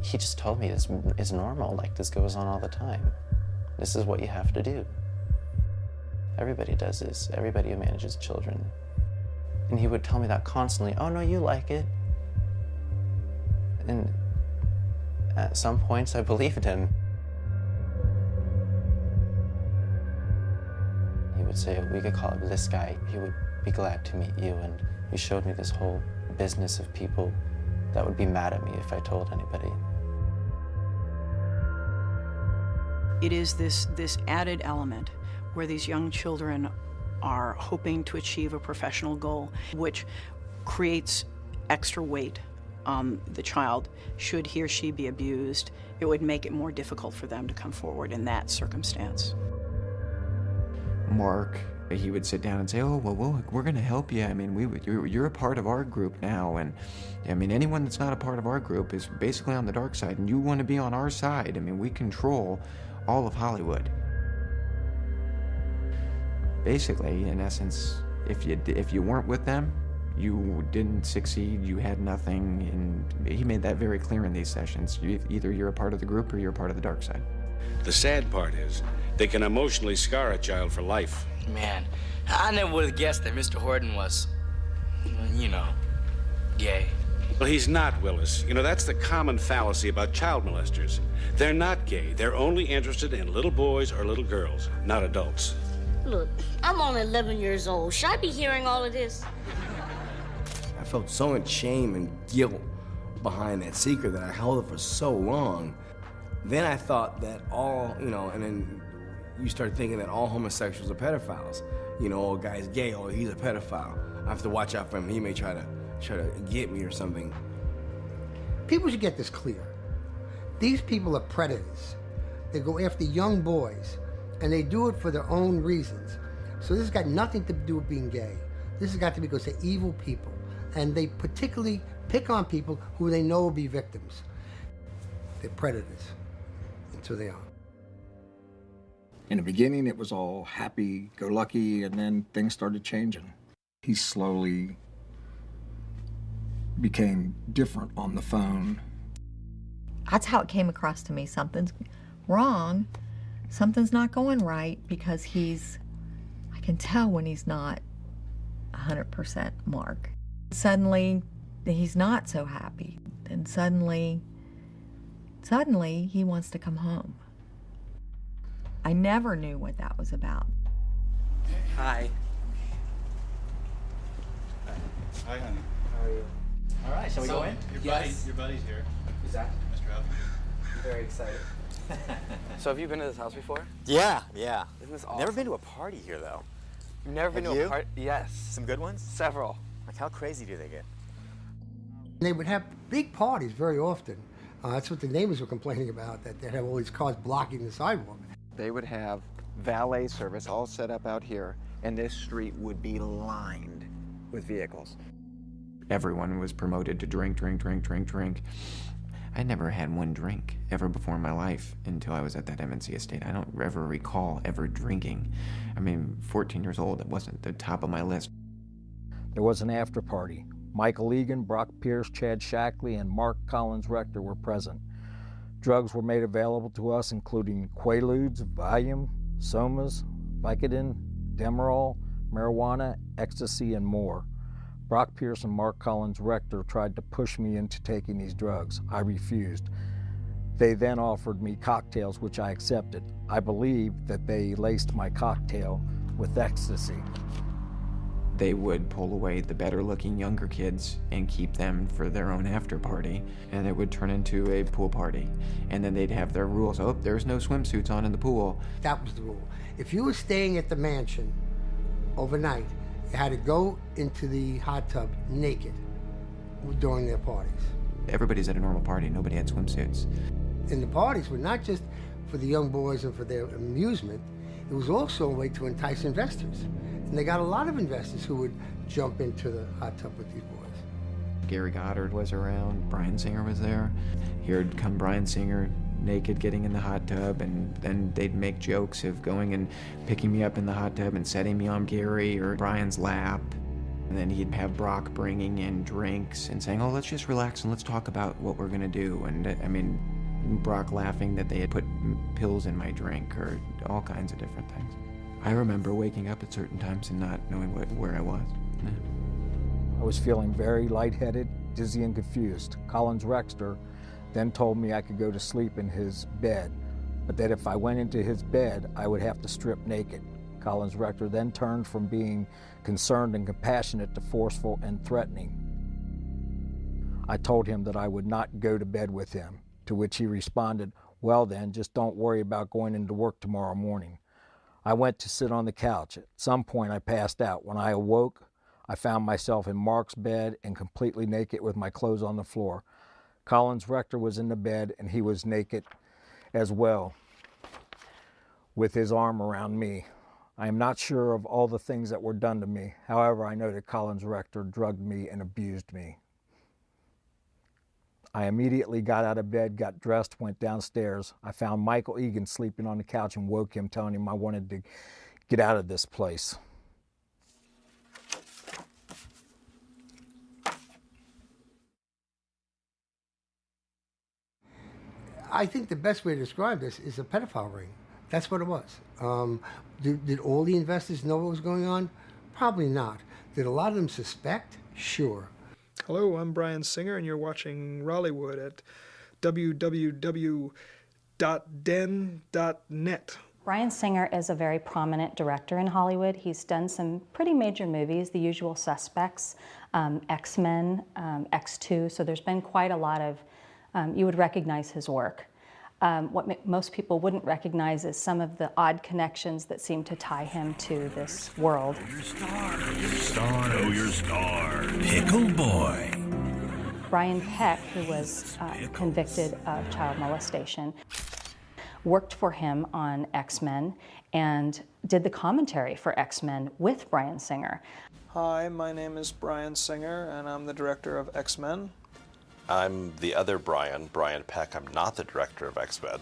He just told me this is normal, like this goes on all the time. This is what you have to do. Everybody does this, everybody who manages children. And he would tell me that constantly, oh no, you like it. And at some points I believed him. He would say, we could call it this guy. He would be glad to meet you. And he showed me this whole business of people that would be mad at me if I told anybody. It is this added element where these young children are hoping to achieve a professional goal, which creates extra weight on the child. Should he or she be abused, it would make it more difficult for them to come forward in that circumstance. Mark, he would sit down and say, oh, well, we're going to help you. I mean, you're a part of our group now. And I mean, anyone that's not a part of our group is basically on the dark side, and you want to be on our side. I mean, we control all of Hollywood. Basically, in essence, if you weren't with them, you didn't succeed, you had nothing, and he made that very clear in these sessions. Either you're a part of the group or you're a part of the dark side. The sad part is, they can emotionally scar a child for life. Man, I never would have guessed that Mr. Horton was, gay. Well, he's not, Willis. That's the common fallacy about child molesters. They're not gay. They're only interested in little boys or little girls, not adults. Look, I'm only 11 years old. Should I be hearing all of this? I felt so much shame and guilt behind that secret that I held it for so long. Then I thought that and then you start thinking that all homosexuals are pedophiles. Oh, a guy's gay, oh, he's a pedophile. I have to watch out for him. He may try to get me or something. People should get this clear. These people are predators. They go after young boys, and they do it for their own reasons. So this has got nothing to do with being gay. This has got to be because they're evil people, and they particularly pick on people who they know will be victims. They're predators. That's who they are. In the beginning, it was all happy-go-lucky, and then things started changing. He slowly became different on the phone. That's how it came across to me. Something's wrong. Something's not going right, because I can tell when he's not 100% Mark. Suddenly, he's not so happy. And suddenly he wants to come home. I never knew what that was about. Hi. Hi, honey. How are you? All Hi, shall we go in? Your buddy's here. Who's that? Mr. Huff. I'm very excited. So have you been to this house before? Yeah. Isn't this awesome? Never been to a party here, though. You've never been Have to you? a party? Yes. Some good ones? Several. Like, how crazy do they get? They would have big parties very often. That's what the neighbors were complaining about, that they'd have all these cars blocking the sidewalk. They would have valet service all set up out here, and this street would be lined with vehicles. Everyone was promoted to drink. I never had one drink ever before in my life until I was at that MNC estate. I don't ever recall ever drinking. I mean, 14 years old, it wasn't the top of my list. There was an after party. Michael Egan, Brock Pierce, Chad Shackley, and Mark Collins Rector were present. Drugs were made available to us, including Quaaludes, Valium, Somas, Vicodin, Demerol, marijuana, ecstasy, and more. Brock Pierce and Mark Collins Rector tried to push me into taking these drugs. I refused. They then offered me cocktails, which I accepted. I believe that they laced my cocktail with ecstasy. They would pull away the better-looking younger kids and keep them for their own after party, and it would turn into a pool party. And then they'd have their rules. Oh, there's no swimsuits on in the pool. That was the rule. If you were staying at the mansion overnight, you had to go into the hot tub naked during their parties. Everybody's at a normal party. Nobody had swimsuits. And the parties were not just for the young boys and for their amusement. It was also a way to entice investors. And they got a lot of investors who would jump into the hot tub with these boys. Gary Goddard was around. Bryan Singer was there. Here'd come Bryan Singer naked getting in the hot tub, and then they'd make jokes of going and picking me up in the hot tub and setting me on Gary or Brian's lap. And then he'd have Brock bringing in drinks and saying, oh, let's just relax and let's talk about what we're gonna do. And I mean, Brock laughing that they had put pills in my drink or all kinds of different things. I remember waking up at certain times and not knowing where I was. Yeah. I was feeling very lightheaded, dizzy, and confused. Collins Rector then told me I could go to sleep in his bed, but that if I went into his bed, I would have to strip naked. Collins Rector then turned from being concerned and compassionate to forceful and threatening. I told him that I would not go to bed with him, to which he responded, well then, just don't worry about going into work tomorrow morning. I went to sit on the couch. At some point I passed out. When I awoke, I found myself in Mark's bed and completely naked with my clothes on the floor. Collins Rector was in the bed and he was naked as well, with his arm around me. I am not sure of all the things that were done to me. However, I know that Collins Rector drugged me and abused me. I immediately got out of bed, got dressed, went downstairs. I found Michael Egan sleeping on the couch and woke him, telling him I wanted to get out of this place. I think the best way to describe this is a pedophile ring. That's what it was. Did all the investors know what was going on? Probably not. Did a lot of them suspect? Sure. Hello, I'm Bryan Singer, and you're watching Rollywood at www.den.net. Bryan Singer is a very prominent director in Hollywood. He's done some pretty major movies, The Usual Suspects, X-Men, X2, so there's been quite a lot of, you would recognize his work. What most people wouldn't recognize is some of the odd connections that seem to tie him to this world. Know your star. Pickle Boy. Brian Peck, who was convicted of child molestation, worked for him on X-Men and did the commentary for X-Men with Bryan Singer. Hi, my name is Bryan Singer, and I'm the director of X-Men. I'm the other Brian Peck. I'm not the director of X-Men.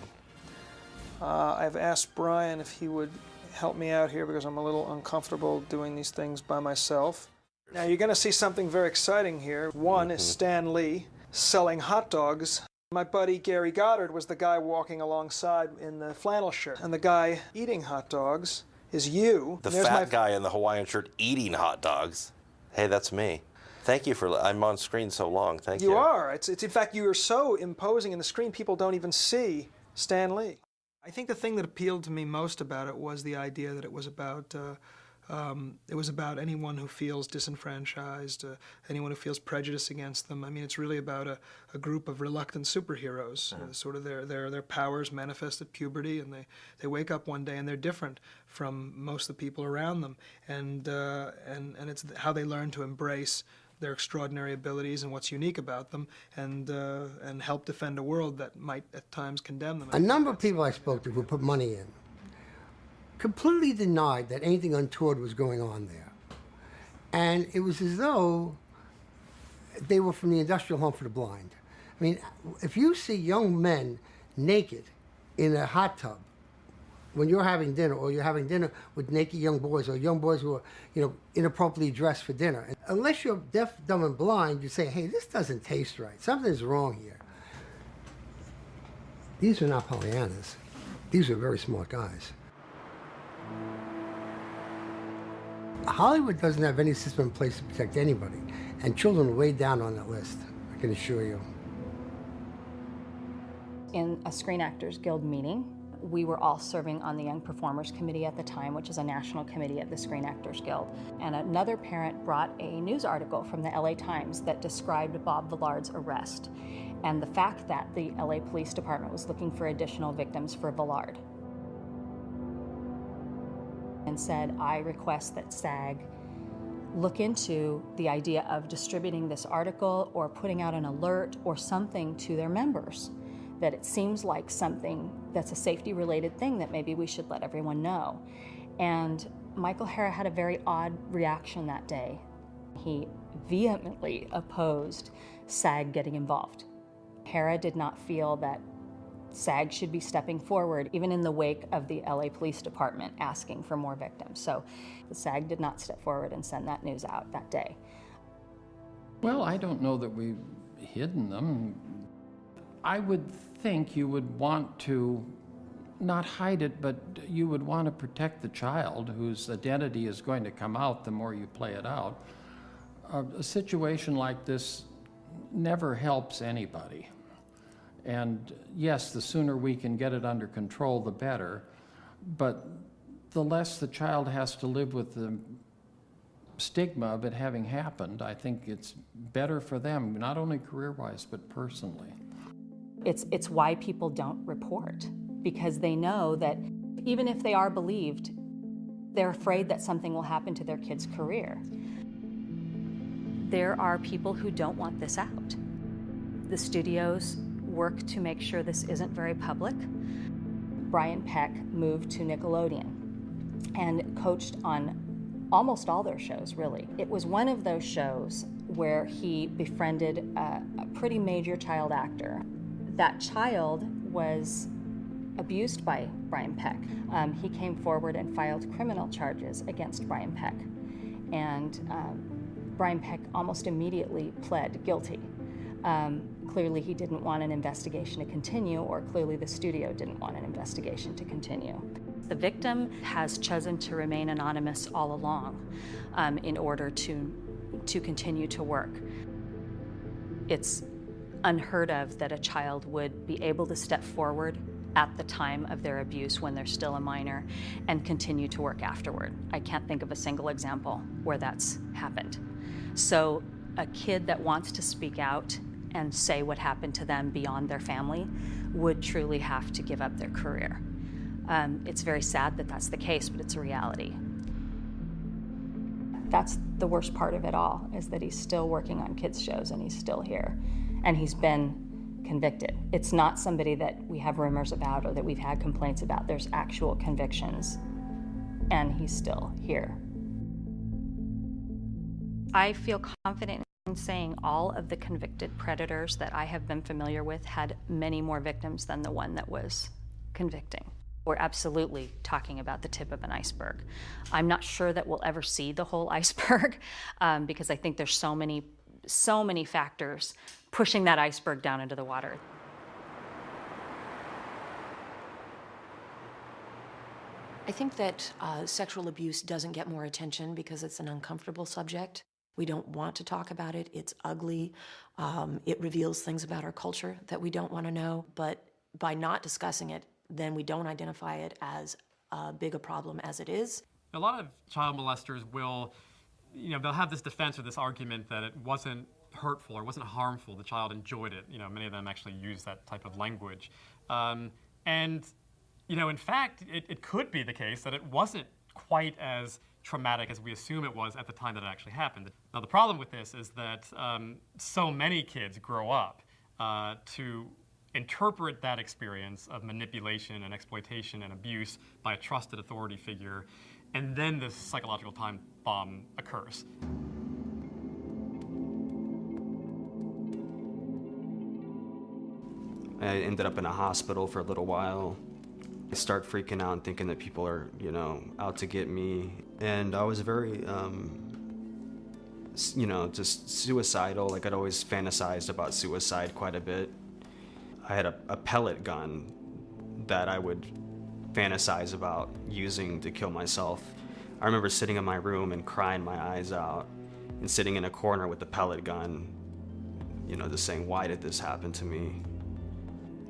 I've asked Brian if he would help me out here because I'm a little uncomfortable doing these things by myself. Now you're going to see something very exciting here. One is Stan Lee selling hot dogs. My buddy Gary Goddard was the guy walking alongside in the flannel shirt. And the guy eating hot dogs is you. The fat guy in the Hawaiian shirt eating hot dogs. Hey, that's me. Thank you for, I'm on screen so long, thank you. You are. It's in fact, you are so imposing in the screen, people don't even see Stan Lee. I think the thing that appealed to me most about it was the idea that it was about It was about anyone who feels disenfranchised, anyone who feels prejudice against them. I mean, it's really about a group of reluctant superheroes. Sort of their powers manifest at puberty, and they wake up one day and they're different from most of the people around them. And it's how they learn to embrace their extraordinary abilities and what's unique about them, and help defend a world that might at times condemn them. A number of people I spoke to who put money in completely denied that anything untoward was going on there. And it was as though they were from the industrial home for the blind. I mean, if you see young men naked in a hot tub when you're having dinner, or you're having dinner with naked young boys, or young boys who are, inappropriately dressed for dinner, unless you're deaf, dumb, and blind, you say, hey, this doesn't taste right. Something's wrong here. These are not Pollyannas. These are very smart guys. Hollywood doesn't have any system in place to protect anybody, and children are way down on that list, I can assure you. In a Screen Actors Guild meeting, we were all serving on the Young Performers Committee at the time, which is a national committee of the Screen Actors Guild. And another parent brought a news article from the LA Times that described Bob Villard's arrest and the fact that the LA Police Department was looking for additional victims for Villard. And said, I request that SAG look into the idea of distributing this article or putting out an alert or something to their members, that it seems like something that's a safety-related thing that maybe we should let everyone know. And Michael Hara had a very odd reaction that day. He vehemently opposed SAG getting involved. Hara did not feel that SAG should be stepping forward, even in the wake of the LA Police Department asking for more victims. So the SAG did not step forward and send that news out that day. Well, I don't know that we've hidden them. I would think you would want to not hide it, but you would want to protect the child whose identity is going to come out the more you play it out. A situation like this never helps anybody. And yes, the sooner we can get it under control, the better. But the less the child has to live with the stigma of it having happened, I think it's better for them, not only career-wise, but personally. It's why people don't report, because they know that even if they are believed, they're afraid that something will happen to their kid's career. There are people who don't want this out. The studios work to make sure this isn't very public. Brian Peck moved to Nickelodeon and coached on almost all their shows, really. It was one of those shows where he befriended a pretty major child actor. That child was abused by Brian Peck. He came forward and filed criminal charges against Brian Peck. And Brian Peck almost immediately pled guilty. Clearly he didn't want an investigation to continue, or clearly the studio didn't want an investigation to continue. The victim has chosen to remain anonymous all along in order to continue to work. It's unheard of that a child would be able to step forward at the time of their abuse when they're still a minor and continue to work afterward. I can't think of a single example where that's happened. So a kid that wants to speak out and say what happened to them beyond their family would truly have to give up their career. It's very sad that that's the case, but it's a reality. That's the worst part of it all, is that he's still working on kids' shows and he's still here. And he's been convicted. It's not somebody that we have rumors about or that we've had complaints about. There's actual convictions, and he's still here. I feel confident in saying all of the convicted predators that I have been familiar with had many more victims than the one that was convicting. We're absolutely talking about the tip of an iceberg. I'm not sure that we'll ever see the whole iceberg because I think there's so many factors pushing that iceberg down into the water. I think that sexual abuse doesn't get more attention because it's an uncomfortable subject. We don't want to talk about it. It's ugly. It reveals things about our culture that we don't want to know. But by not discussing it, then we don't identify it as big a problem as it is. A lot of child molesters will, they'll have this defense or this argument that it wasn't hurtful or wasn't harmful. The child enjoyed it. Many of them actually use that type of language. In fact, it could be the case that it wasn't quite as traumatic as we assume it was at the time that it actually happened. Now, the problem with this is that so many kids grow up to interpret that experience of manipulation and exploitation and abuse by a trusted authority figure, and then this psychological time bomb occurs. I ended up in a hospital for a little while. I start freaking out and thinking that people are, out to get me. And I was very, just suicidal. Like, I'd always fantasized about suicide quite a bit. I had a pellet gun that I would fantasize about using to kill myself. I remember sitting in my room and crying my eyes out and sitting in a corner with the pellet gun, just saying, why did this happen to me?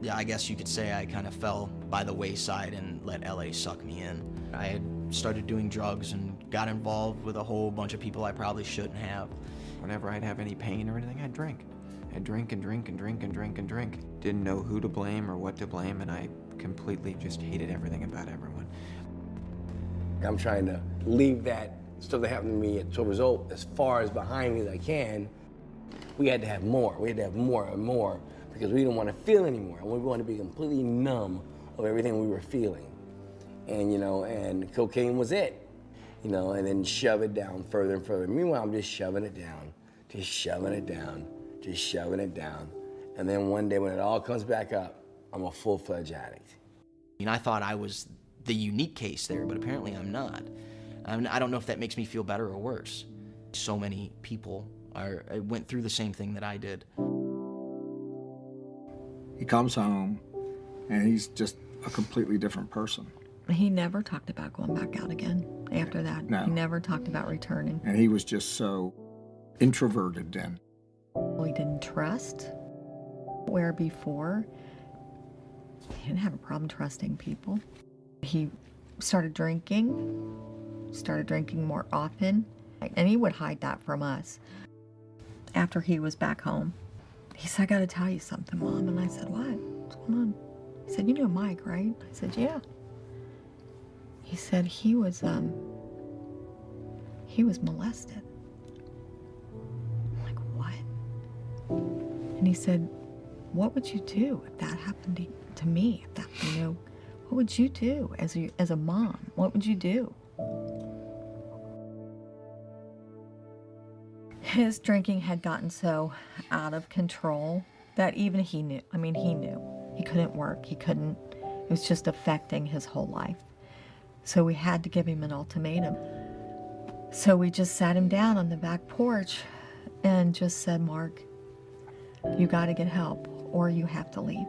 Yeah, I guess you could say I kind of fell by the wayside and let LA suck me in. I had started doing drugs and got involved with a whole bunch of people I probably shouldn't have. Whenever I'd have any pain or anything, I'd drink. I'd drink and drink and drink and drink and drink. Didn't know who to blame or what to blame, and I completely just hated everything about everyone. I'm trying to leave that stuff that happened to me at 12 years old as far as behind me as I can. We had to have more. We had to have more and more because we didn't want to feel anymore. We wanted to be completely numb of everything we were feeling. And, and cocaine was it, and then shove it down further and further. Meanwhile, I'm just shoving it down, just shoving it down, just shoving it down. And then one day when it all comes back up, I'm a full-fledged addict. I thought I was the unique case there, but apparently I'm not. I don't know if that makes me feel better or worse. So many people went through the same thing that I did. He comes home, and he's just a completely different person. He never talked about going back out again after that. No. He never talked about returning. And he was just so introverted then. He didn't trust, where before he didn't have a problem trusting people. He started drinking more often, and he would hide that from us. After he was back home, he said, I gotta tell you something, Mom. And I said, what? What's going on? He said, you know Mike, right? I said, yeah. He said he was molested. I'm like, what? And he said, what would you do if that happened to me? If that, what would you do as a mom? What would you do? His drinking had gotten so out of control that even he knew. He knew. He couldn't work. It was just affecting his whole life. So we had to give him an ultimatum. So we just sat him down on the back porch and just said, Mark, you got to get help or you have to leave.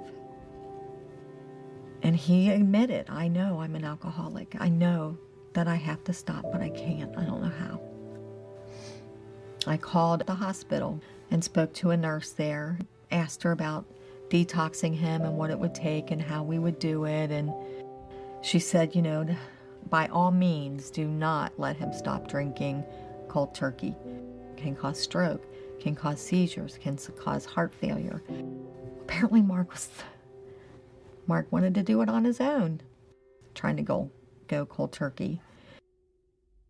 And he admitted, I know I'm an alcoholic. I know that I have to stop, but I can't. I don't know how. I called the hospital and spoke to a nurse there, asked her about detoxing him and what it would take and how we would do it. And she said, by all means, do not let him stop drinking cold turkey. It can cause stroke, can cause seizures, can cause heart failure. Apparently Mark wanted to do it on his own, trying to go cold turkey.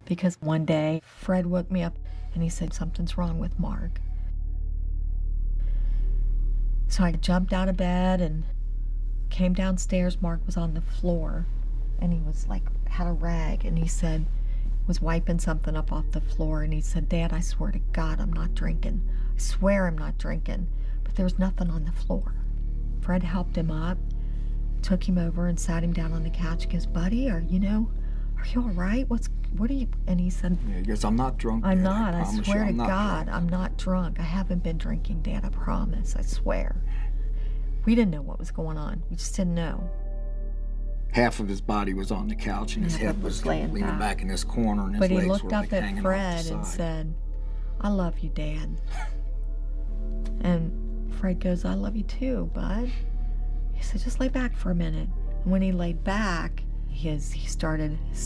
Because one day, Fred woke me up and he said, something's wrong with Mark. So I jumped out of bed and came downstairs. Mark was on the floor and he was had a rag, and he said, was wiping something up off the floor, and he said, Dad, I swear to God I'm not drinking. I swear I'm not drinking. But there was nothing on the floor. Fred helped him up, took him over and sat him down on the couch. He goes, buddy, are you all right? What are you? And he said, yeah, he goes, I'm not drunk, I'm Dad. not. I swear to God, drunk. I'm not drunk. I haven't been drinking, Dad. I promise. I swear. We didn't know what was going on. We just didn't know. Half of his body was on the couch, and his head was leaning back in this corner, and his But he legs looked were up at hanging Fred off the and side. said, I love you, Dad. And Fred goes, I love you too, bud. He said, just lay back for a minute. And when he laid back, his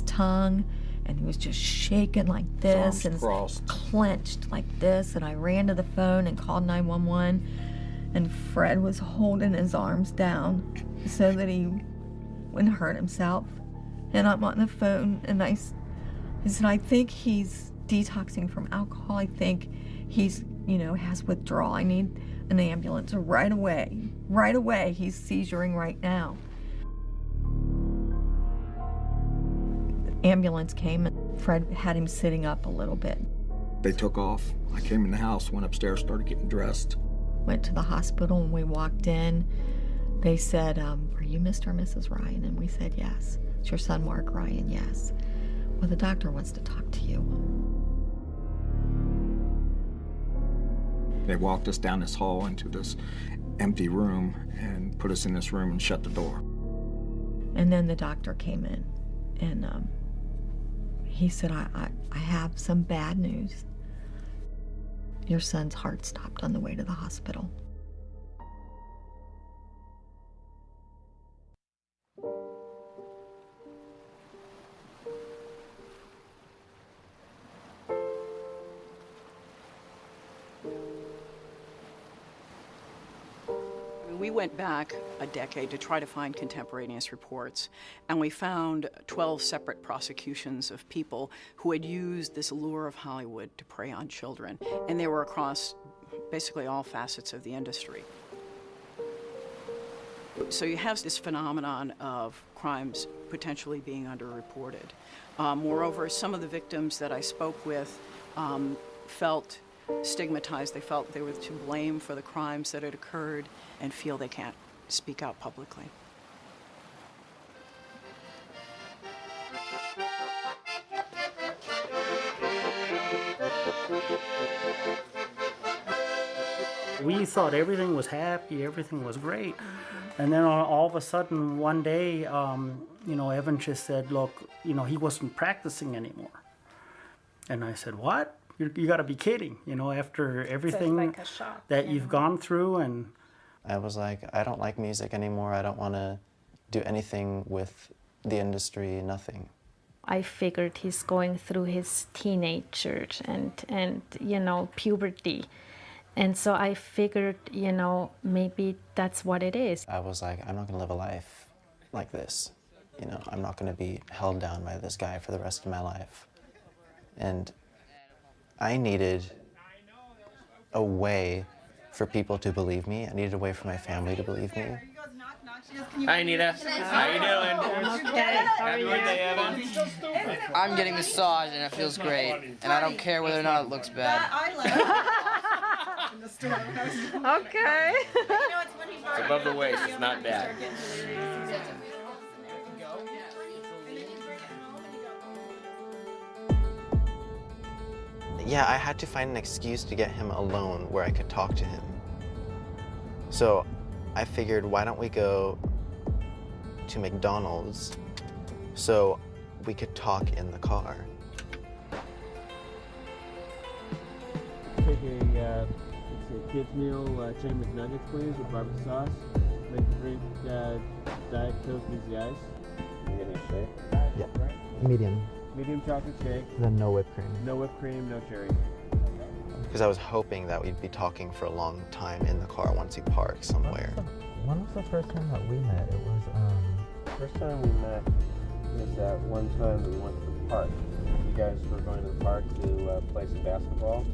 tongue and he was just shaking like this and clenched like this, and I ran to the phone and called 911, and Fred was holding his arms down so that he wouldn't hurt himself. And I'm on the phone, and I said, I think he's detoxing from alcohol. I think he's, has withdrawal. I need an ambulance right away. Right away. He's seizuring right now. The ambulance came, and Fred had him sitting up a little bit. They took off. I came in the house, went upstairs, started getting dressed. Went to the hospital, and we walked in. They said, are you Mr. or Mrs. Ryan? And we said, yes. It's your son, Mark Ryan, yes. Well, the doctor wants to talk to you. They walked us down this hall into this empty room and put us in this room and shut the door. And then the doctor came in, and he said, I have some bad news. Your son's heart stopped on the way to the hospital. We went back a decade to try to find contemporaneous reports, and we found 12 separate prosecutions of people who had used this allure of Hollywood to prey on children, and they were across basically all facets of the industry. So you have this phenomenon of crimes potentially being underreported. Moreover, some of the victims that I spoke with felt stigmatized. They felt they were to blame for the crimes that had occurred and feel they can't speak out publicly. We thought everything was happy, everything was great. And then all of a sudden, one day, Evan just said, look, he wasn't practicing anymore. And I said, what? You got to be kidding, after everything like a shock, that you've gone through. And I was like, I don't like music anymore. I don't want to do anything with the industry, nothing. I figured he's going through his teenager and puberty. And so I figured, maybe that's what it is. I was like, I'm not going to live a life like this. I'm not going to be held down by this guy for the rest of my life. And I needed a way for people to believe me. I needed a way for my family to believe me. Hi, Anita. How you doing? Okay. Happy birthday, Evan. I'm getting massaged and it feels great, and I don't care whether or not it looks bad. Okay. It's above the waist. It's not bad. Yeah, I had to find an excuse to get him alone where I could talk to him. So I figured, why don't we go to McDonald's so we could talk in the car. Take a kid's meal, chicken McNuggets, please, with barbecue sauce. Make a drink, Diet Coke, easy ice. You getting a shake? Yeah, medium. Medium chocolate shake. Then no whipped cream. No whipped cream, no cherry. Because I was hoping that we'd be talking for a long time in the car once he parked somewhere. When was the first time that we met? It was, First time we met was that one time that we went to the park. You guys were going to the park to play some basketball.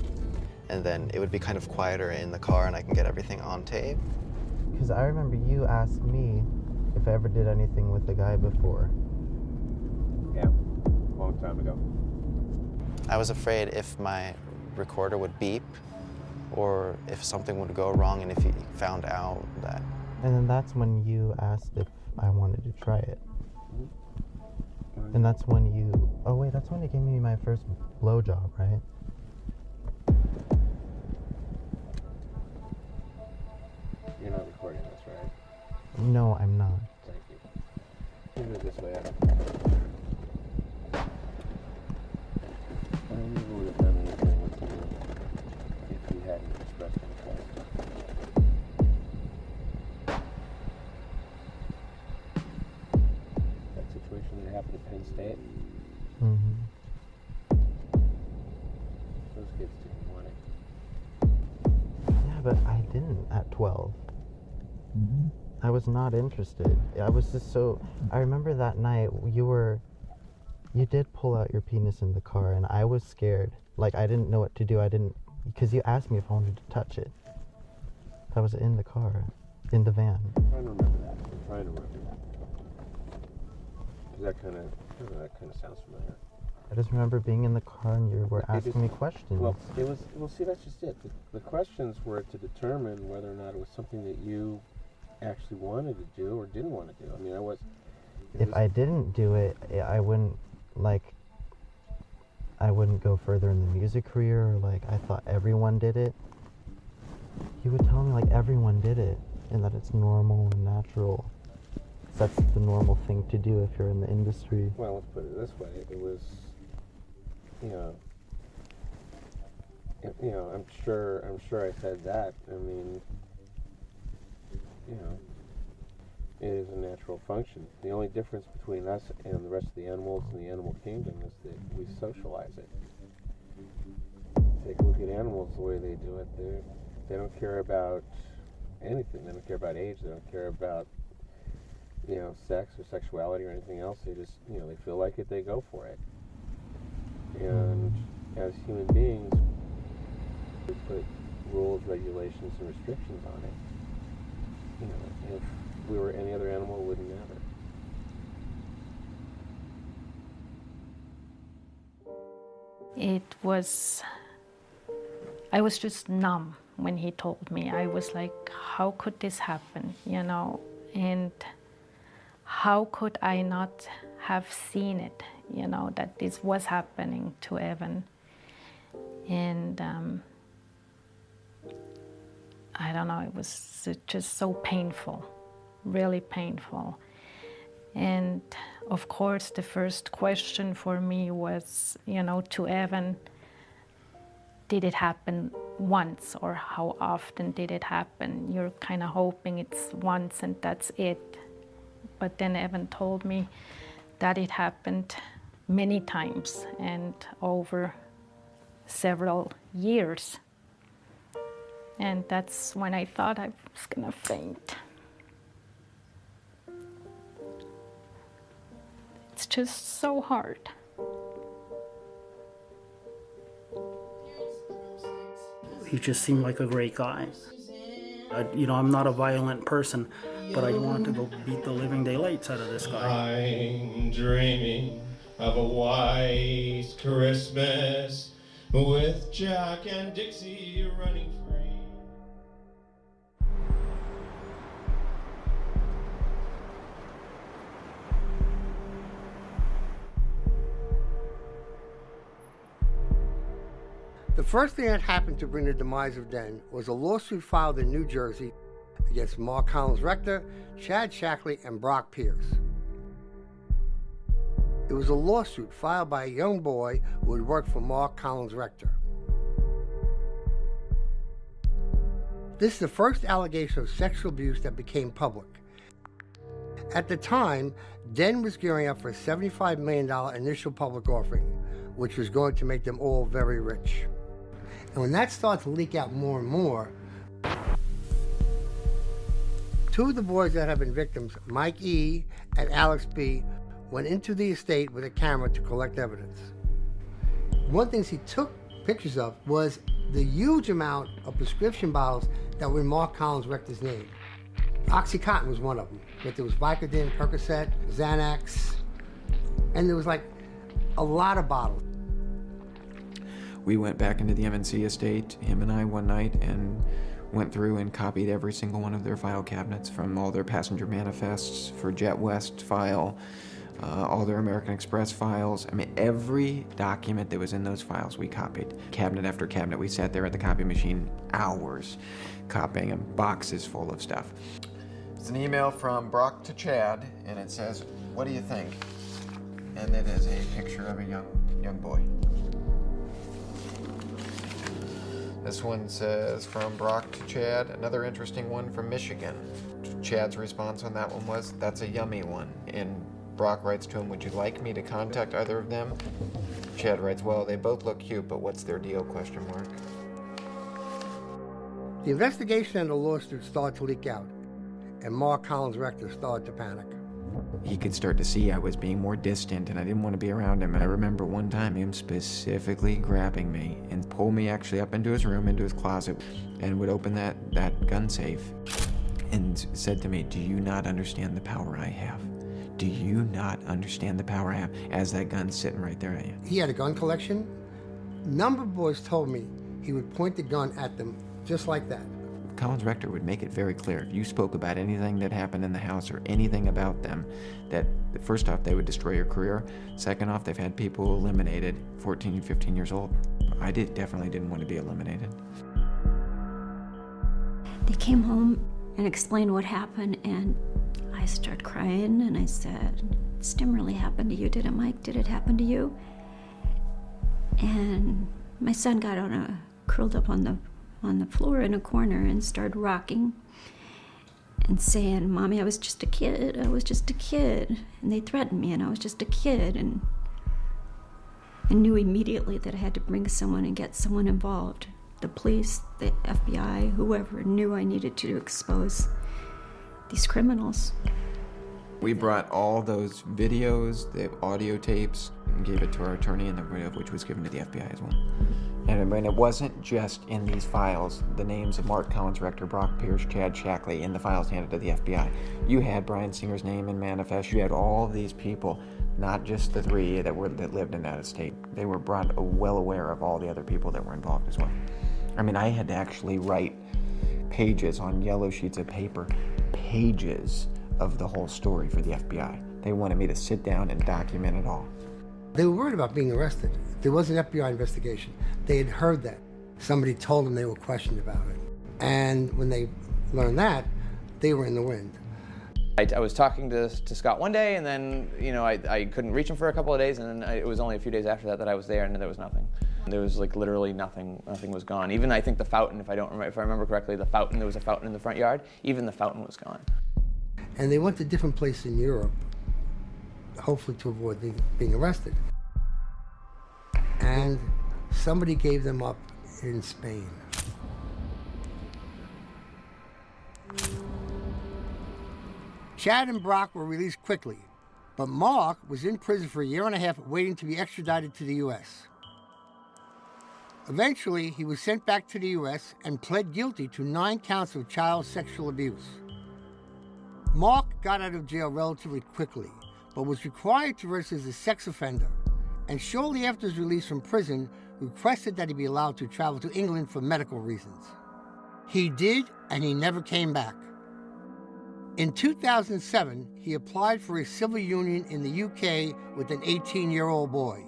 And then it would be kind of quieter in the car and I can get everything on tape. because I remember you asked me if I ever did anything with the guy before. Yeah, a long time ago. I was afraid if my recorder would beep or if something would go wrong and if he found out that. And then that's when you asked if I wanted to try it. And that's when you, oh wait, that's when you gave me my first blowjob, right? You're not recording this, right? No, I'm not. Thank you. Move it this way, Adam. I never would have done anything with you if you hadn't expressed interest. That situation that happened at Penn State? Mm-hmm. at 12. I was not interested. I was just so... I remember that night you did pull out your penis in the car, and I was scared. Like, I didn't know what to do. Because you asked me if I wanted to touch it. I was in the car, in the van. I'm trying to remember that. Because that kind of sounds familiar. I just remember being in the car and you were asking me questions. Well, see, that's just it. The questions were to determine whether or not it was something that you actually wanted to do or didn't want to do. I mean, If I didn't do it, I wouldn't go further in the music career. Or I thought everyone did it. You would tell me everyone did it and that it's normal and natural. That's the normal thing to do if you're in the industry. Well, let's put it this way. It was, I'm sure I said that. I mean, it is a natural function. The only difference between us and the rest of the animals in the animal kingdom is that we socialize it. Take a look at animals the way they do it. They don't care about anything. They don't care about age. They don't care about sex or sexuality or anything else. They just, they feel like it, they go for it. And as human beings, we put rules, regulations, and restrictions on it. If we were any other animal, it wouldn't matter. I was just numb when he told me. I was like, how could this happen, and how could I not have seen it, that this was happening to Evan. And I don't know, it was just so painful, really painful. And of course, the first question for me was, to Evan, did it happen once, or how often did it happen? You're kind of hoping it's once and that's it. But then Evan told me that it happened many times and over several years. And that's when I thought I was gonna faint. It's just so hard. He just seemed like a great guy. I'm not a violent person, but I want to go beat the living daylights out of this guy. I'm dreaming of a white Christmas with Jack and Dixie running free. The first thing that happened to bring the demise of Den was a lawsuit filed in New Jersey against Mark Collins Rector, Chad Shackley, and Brock Pierce. It was a lawsuit filed by a young boy who had worked for Mark Collins Rector. This is the first allegation of sexual abuse that became public. At the time, Den was gearing up for a $75 million initial public offering, which was going to make them all very rich. And when that started to leak out more and more, two of the boys that have been victims, Mike E. and Alex B., went into the estate with a camera to collect evidence. One of the things he took pictures of was the huge amount of prescription bottles that were in Mark Collins Rector's name. OxyContin was one of them, but there was Vicodin, Percocet, Xanax, and there was a lot of bottles. We went back into the MNC estate, him and I, one night, and went through and copied every single one of their file cabinets, from all their passenger manifests for Jet West file, all their American Express files. I mean, every document that was in those files we copied. Cabinet after cabinet. We sat there at the copy machine hours copying them, boxes full of stuff. It's an email from Brock to Chad, and it says, "What do you think?" And it is a picture of a young boy. This one says, from Brock to Chad, another interesting one from Michigan. Chad's response on that one was, "That's a yummy one." And Brock writes to him, "Would you like me to contact either of them?" Chad writes, "Well, they both look cute, but what's their deal, question mark." The investigation and the lawsuit started to leak out, and Mark Collins Rector started to panic. He could start to see I was being more distant and I didn't want to be around him. And I remember one time him specifically grabbing me and pull me actually up into his room, into his closet, and would open that gun safe and said to me, "Do you not understand the power I have? Do you not understand the power I have?" As that gun's sitting right there at you. He had a gun collection. Number of boys told me he would point the gun at them just like that. Collins Rector would make it very clear, if you spoke about anything that happened in the house or anything about them, that first off, they would destroy your career. Second off, they've had people eliminated, 14, 15 years old. I definitely didn't want to be eliminated. They came home and explained what happened, and I started crying, and I said, "This didn't really happen to you, did it, Mike? Did it happen to you?" And my son got curled up on the floor in a corner and started rocking and saying, "Mommy, I was just a kid. I was just a kid." And they threatened me, and I was just a kid. And I knew immediately that I had to bring someone and get someone involved. The police, the FBI, whoever knew I needed to expose these criminals. We brought all those videos, the audio tapes, and gave it to our attorney, and the video of which was given to the FBI as well. And it wasn't just in these files, the names of Mark Collins Rector, Brock Pierce, Chad Shackley, in the files handed to the FBI. You had Brian Singer's name in manifest. You had all of these people, not just the three that lived in that estate. They were brought well aware of all the other people that were involved as well. I mean, I had to actually write pages on yellow sheets of paper, pages of the whole story for the FBI. They wanted me to sit down and document it all. They were worried about being arrested. There was an FBI investigation. They had heard that. Somebody told them they were questioned about it. And when they learned that, they were in the wind. I was talking to Scott one day, and then I couldn't reach him for a couple of days, and then it was only a few days after that I was there, and there was nothing. There was like literally nothing. Nothing was gone. Even I think the fountain, if I remember correctly, there was a fountain in the front yard. Even the fountain was gone. And they went to different places in Europe, hopefully to avoid being arrested. And somebody gave them up in Spain. Chad and Brock were released quickly, but Mark was in prison for a year and a half waiting to be extradited to the U.S. Eventually, he was sent back to the U.S. and pled guilty to 9 counts of child sexual abuse. Mark got out of jail relatively quickly, but was required to register as a sex offender, and shortly after his release from prison, requested that he be allowed to travel to England for medical reasons. He did, and he never came back. In 2007, he applied for a civil union in the UK with an 18-year-old boy.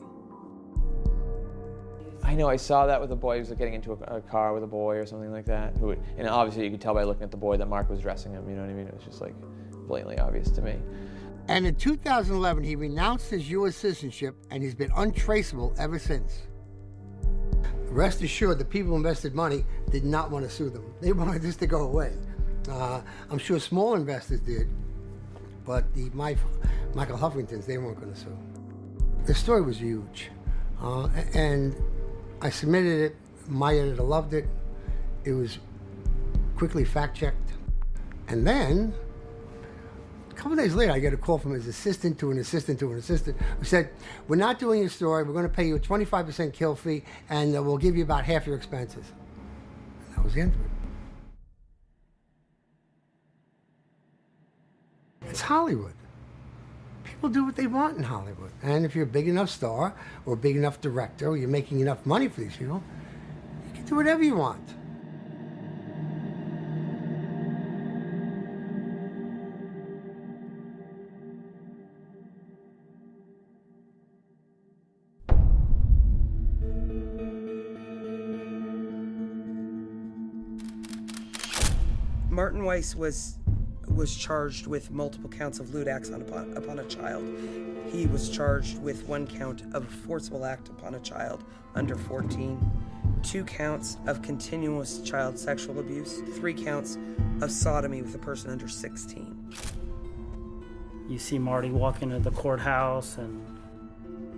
I know I saw that with a boy. He was getting into a car with a boy or something like that. And obviously you could tell by looking at the boy that Mark was dressing him, you know what I mean? It was just like blatantly obvious to me. And in 2011, he renounced his U.S. citizenship, and he's been untraceable ever since. Rest assured, the people who invested money did not want to sue them. They wanted this to go away. I'm sure small investors did, but Michael Huffingtons, they weren't going to sue. The story was huge, and I submitted it. My editor loved it. It was quickly fact-checked. And then, a couple days later, I get a call from his assistant to an assistant to an assistant who said, "We're not doing your story. We're going to pay you a 25% kill fee, and we'll give you about half your expenses." And that was the end of it. It's Hollywood. People do what they want in Hollywood. And if you're a big enough star or a big enough director or you're making enough money for these people, you can do whatever you want. Martin Weiss was charged with multiple counts of lewd acts upon a child. He was charged with 1 count of a forcible act upon a child under 14, 2 counts of continuous child sexual abuse, 3 counts of sodomy with a person under 16. You see Marty walk into the courthouse, and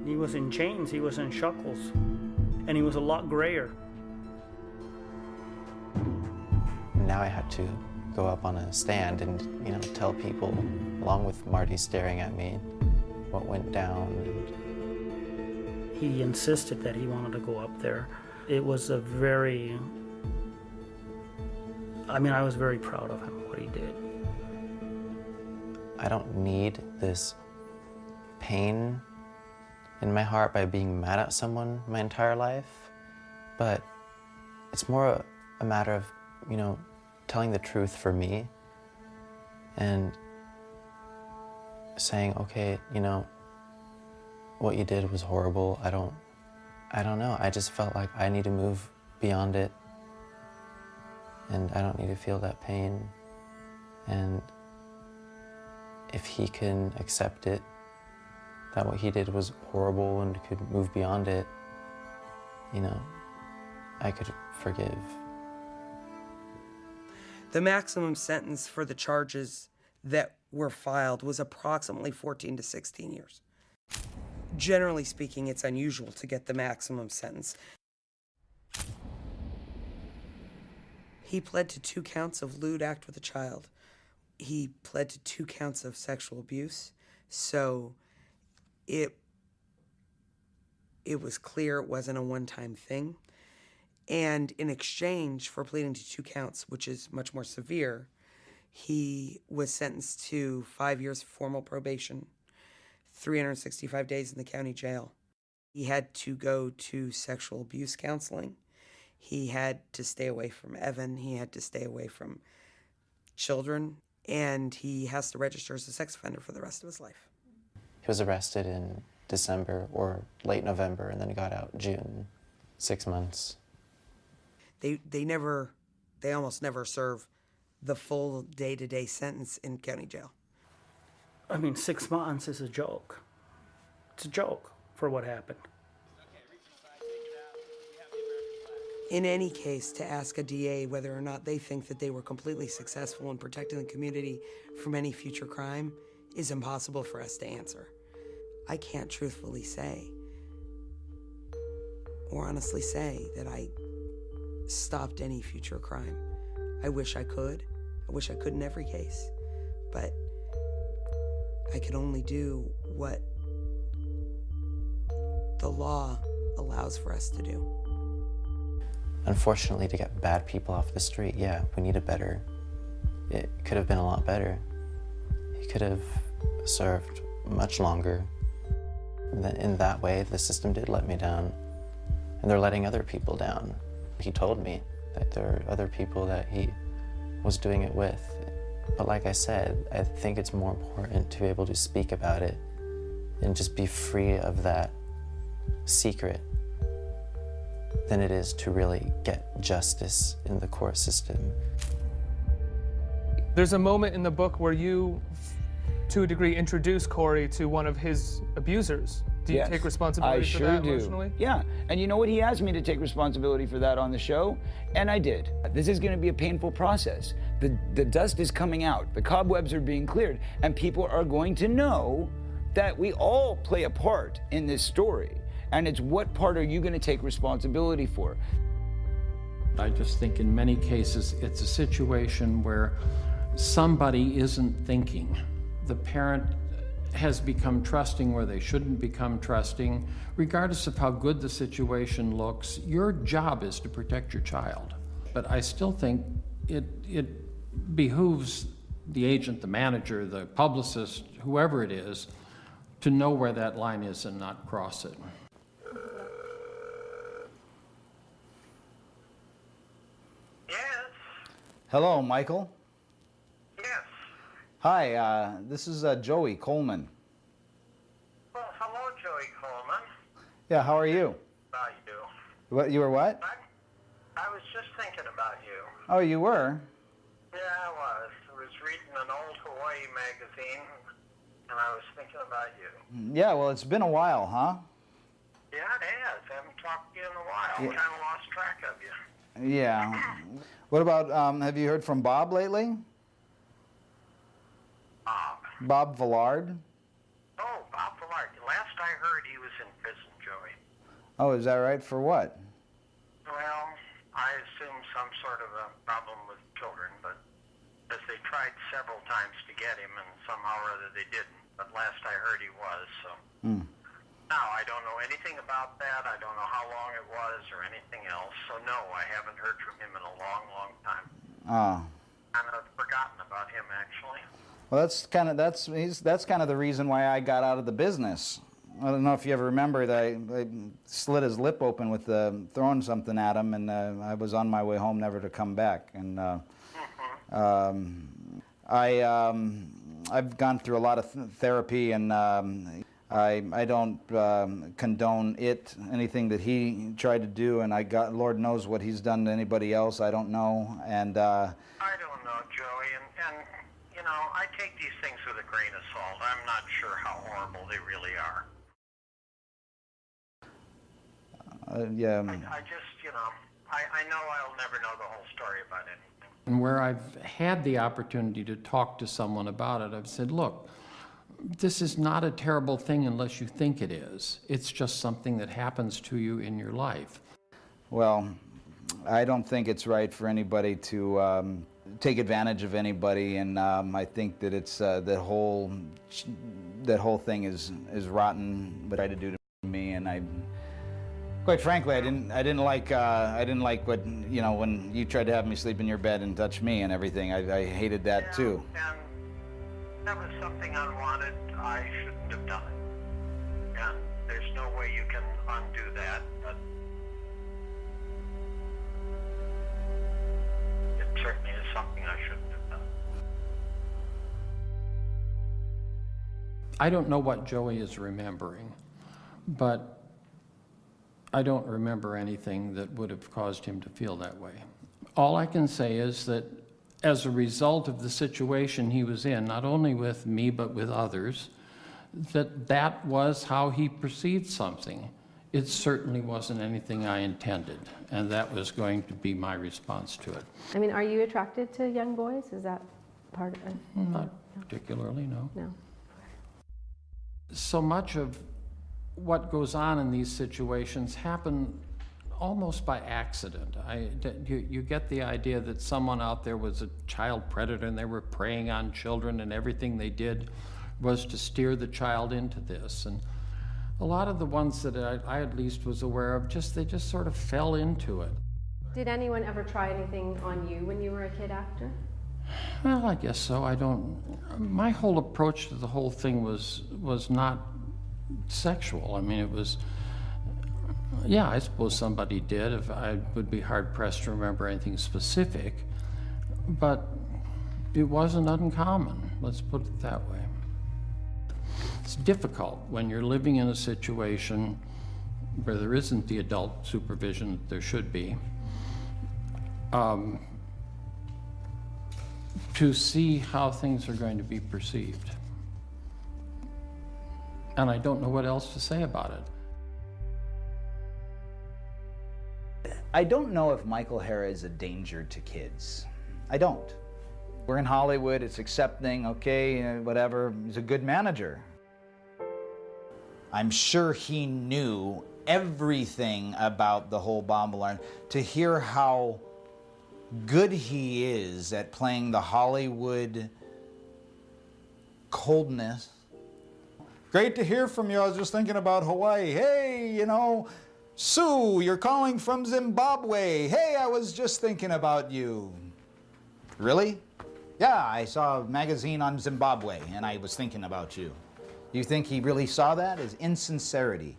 he was in chains, he was in shackles, and he was a lot grayer. now I had to go up on a stand and, you know, tell people, along with Marty staring at me, what went down. He insisted that he wanted to go up there. It was a very, I mean, I was very proud of him, what he did. I don't need this pain in my heart by being mad at someone my entire life, but it's more a matter of, you know, telling the truth for me and saying, okay, you know, what you did was horrible. I don't know. I just felt like I need to move beyond it, and I don't need to feel that pain. And if he can accept it, that what he did was horrible and could move beyond it, you know, I could forgive. The maximum sentence for the charges that were filed was approximately 14 to 16 years. Generally speaking, it's unusual to get the maximum sentence. He pled to 2 counts of lewd act with a child. He pled to 2 counts of sexual abuse. So it was clear it wasn't a one-time thing. And in exchange for pleading to 2 counts, which is much more severe, he was sentenced to 5 years of formal probation, 365 days in the county jail. He had to go to sexual abuse counseling. He had to stay away from Evan. He had to stay away from children. And he has to register as a sex offender for the rest of his life. He was arrested in December or late November and then he got out June, 6 months. They almost never serve the full day-to-day sentence in county jail. I mean, 6 months is a joke. It's a joke for what happened. In any case, to ask a DA whether or not they think that they were completely successful in protecting the community from any future crime is impossible for us to answer. I can't truthfully say or honestly say that I stopped any future crime. I wish I could. I wish I could in every case. But I could only do what the law allows for us to do. Unfortunately, to get bad people off the street, yeah, we need it could have been a lot better. He could have served much longer. In that way, the system did let me down, and they're letting other people down. He told me that there are other people that he was doing it with. But like I said, I think it's more important to be able to speak about it and just be free of that secret than it is to really get justice in the court system. There's a moment in the book where you, to a degree, introduce Corey to one of his abusers. Do you take responsibility for that emotionally? Yeah, and you know what? He asked me to take responsibility for that on the show, and I did. This is going to be a painful process. The dust is coming out, the cobwebs are being cleared, and people are going to know that we all play a part in this story. And it's what part are you going to take responsibility for? I just think in many cases it's a situation where somebody isn't thinking. The parent has become trusting where they shouldn't become trusting. Regardless of how good the situation looks, your job is to protect your child. But I still think it behooves the agent, the manager, the publicist, whoever it is, to know where that line is and not cross it. Hello, Michael. Yes. Hi, this is Joey Coleman. Well, hello, Joey Coleman. Yeah, how are you? How you do? What, you were what? I was just thinking about you. Oh, you were? Yeah, I was. I was reading an old Hawaii magazine, and I was thinking about you. Yeah, well, it's been a while, huh? Yeah, it has. I haven't talked to you in a while. Yeah. Kind of lost track of you. Yeah. What about, have you heard from Bob lately? Bob? Bob Villard? Oh, Bob Villard. Last I heard, he was in prison, Joey. Oh, is that right? For what? Well, I assume some sort of a problem with children. tried several times to get him, and somehow or other they didn't. But last I heard he was, so. Now, I don't know anything about that. I don't know how long it was or anything else. So, no, I haven't heard from him in a long, long time. Oh. Kind of forgotten about him, actually. Well, that's kind of the reason why I got out of the business. I don't know if you ever remember that I slit his lip open with throwing something at him, and I was on my way home, never to come back. And I've gone through a lot of therapy, and I don't condone anything that he tried to do, and Lord knows what he's done to anybody else. I don't know, and I don't know, Joey, and you know, I take these things with a grain of salt. I'm not sure how horrible they really are. yeah. I just, you know, I know I'll never know the whole story about anything. And where I've had the opportunity to talk to someone about it, I've said, look, this is not a terrible thing unless you think it is. It's just something that happens to you in your life. Well, I don't think it's right for anybody to take advantage of anybody, and I think that it's that whole thing is rotten. What I tried to do to me, and quite frankly, I didn't like what, you know, when you tried to have me sleep in your bed and touch me and everything. I hated that too. And that was something unwanted. I shouldn't have done it. And there's no way you can undo that, but it certainly is something I shouldn't have done. I don't know what Joey is remembering, but I don't remember anything that would have caused him to feel that way. All I can say is that as a result of the situation he was in, not only with me but with others, that was how he perceived something. It certainly wasn't anything I intended, and that was going to be my response to it. I mean, are you attracted to young boys? Is that part of it? Not particularly, no. No. So much of what goes on in these situations happen almost by accident. You get the idea that someone out there was a child predator and they were preying on children, and everything they did was to steer the child into this. And a lot of the ones that I at least was aware of, they just sort of fell into it. Did anyone ever try anything on you when you were a kid actor? Well, I guess so. My whole approach to the whole thing was not sexual. I mean, it was, yeah, I suppose somebody did. If I would be hard-pressed to remember anything specific, but it wasn't uncommon, let's put it that way. It's difficult when you're living in a situation where there isn't the adult supervision that there should be, to see how things are going to be perceived. And I don't know what else to say about it. I don't know if Michael Hara is a danger to kids. I don't. We're in Hollywood, it's accepting, okay, whatever. He's a good manager. I'm sure he knew everything about the whole bomb alarm. To hear how good he is at playing the Hollywood coldness. Great to hear from you. I was just thinking about Hawaii. Hey, you know, Sue, you're calling from Zimbabwe. Hey, I was just thinking about you. Really? Yeah, I saw a magazine on Zimbabwe and I was thinking about you. You think he really saw that? His insincerity,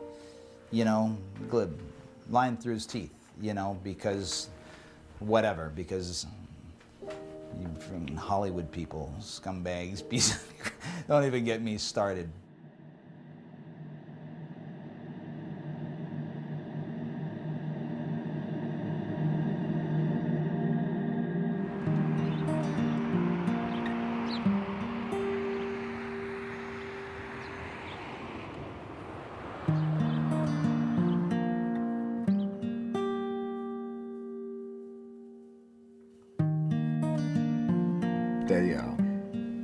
you know, glib, lying through his teeth, you know, because whatever, because you from Hollywood people, scumbags, don't even get me started.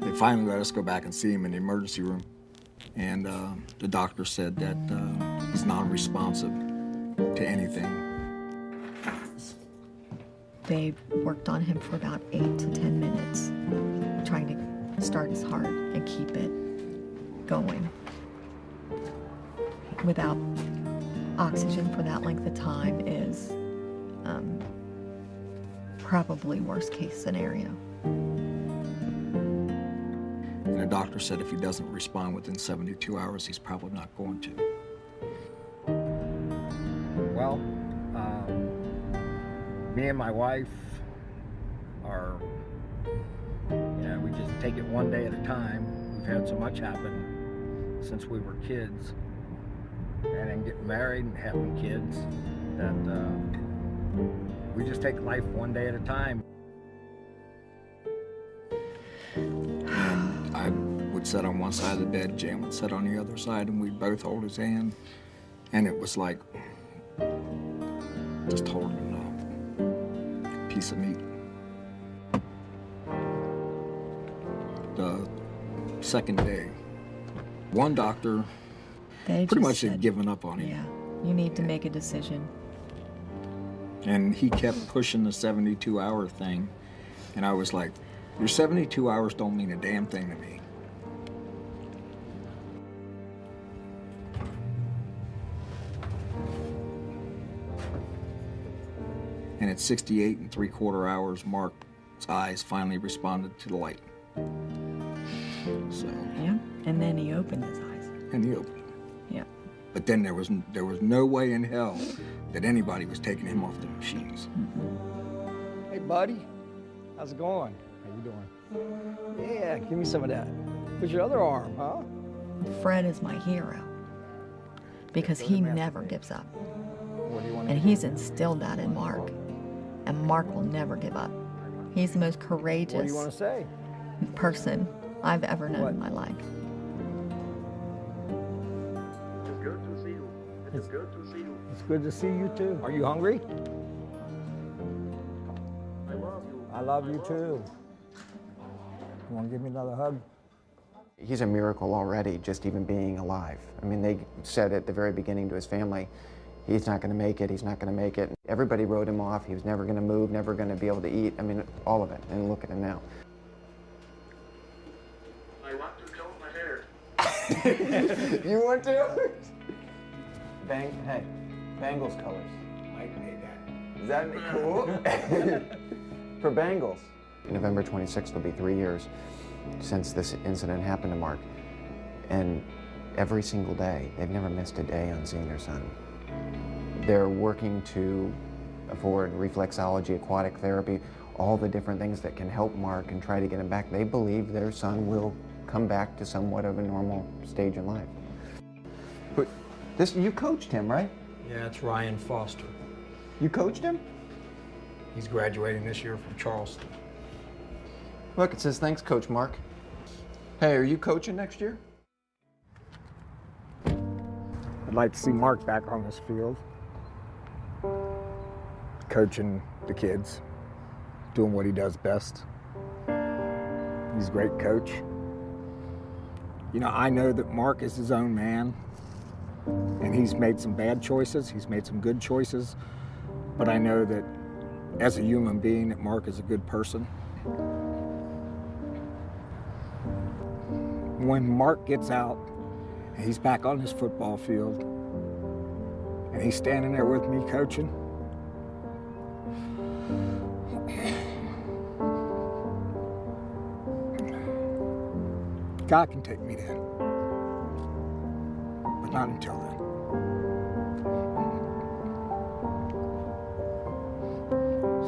They finally let us go back and see him in the emergency room, and the doctor said that he's non-responsive to anything. They worked on him for about 8 to 10 minutes, tried start his heart and keep it going. Without oxygen for that length of time is probably worst case scenario. And the doctor said if he doesn't respond within 72 hours, he's probably not going to. Well, me and my wife are, we just take it one day at a time. We've had so much happen since we were kids, and then getting married and having kids, that we just take life one day at a time. And I would sit on one side of the bed, Jan would sit on the other side, and we'd both hold his hand. And it was like just holding a piece of meat. The second day, one doctor pretty much had given up on him. Yeah, you need to make a decision. And he kept pushing the 72-hour thing. And I was like, your 72 hours don't mean a damn thing to me. And at 68 3/4 hours, Mark's eyes finally responded to the light. So. Yeah, and then he opened his eyes. And he opened. Yeah. But then there was no way in hell that anybody was taking him off the machines. Hey, buddy, how's it going? How you doing? Yeah, give me some of that. Where's your other arm, huh? Fred is my hero because he never gives up. What do you want? And he's instilled that in Mark. And Mark will never give up. He's the most courageous What do you want to say? person I've ever known in my life. It's good to see you. It's good to see you. It's good to see you too. Are you hungry? I love you. I love you too. You want to give me another hug? He's a miracle already, just even being alive. I mean, they said at the very beginning to his family, he's not going to make it, he's not going to make it. Everybody wrote him off. He was never going to move, never going to be able to eat. I mean, all of it. And look at him now. I want to comb my hair. You want to? Hey, Bangles colors. Mike made that. Is that cool? For Bangles. November 26th will be 3 years since this incident happened to Mark. And every single day, they've never missed a day on seeing their son. They're working to afford reflexology, aquatic therapy, all the different things that can help Mark and try to get him back. They believe their son will come back to somewhat of a normal stage in life. But you coached him, right? Yeah, it's Ryan Foster. You coached him? He's graduating this year from Charleston. Look, it says, thanks, Coach Mark. Hey, are you coaching next year? I'd like to see Mark back on this field, coaching the kids, doing what he does best. He's a great coach. You know, I know that Mark is his own man, and he's made some bad choices, he's made some good choices, but I know that as a human being, that Mark is a good person. When Mark gets out, and he's back on his football field, and he's standing there with me coaching, God can take me then, but not until then.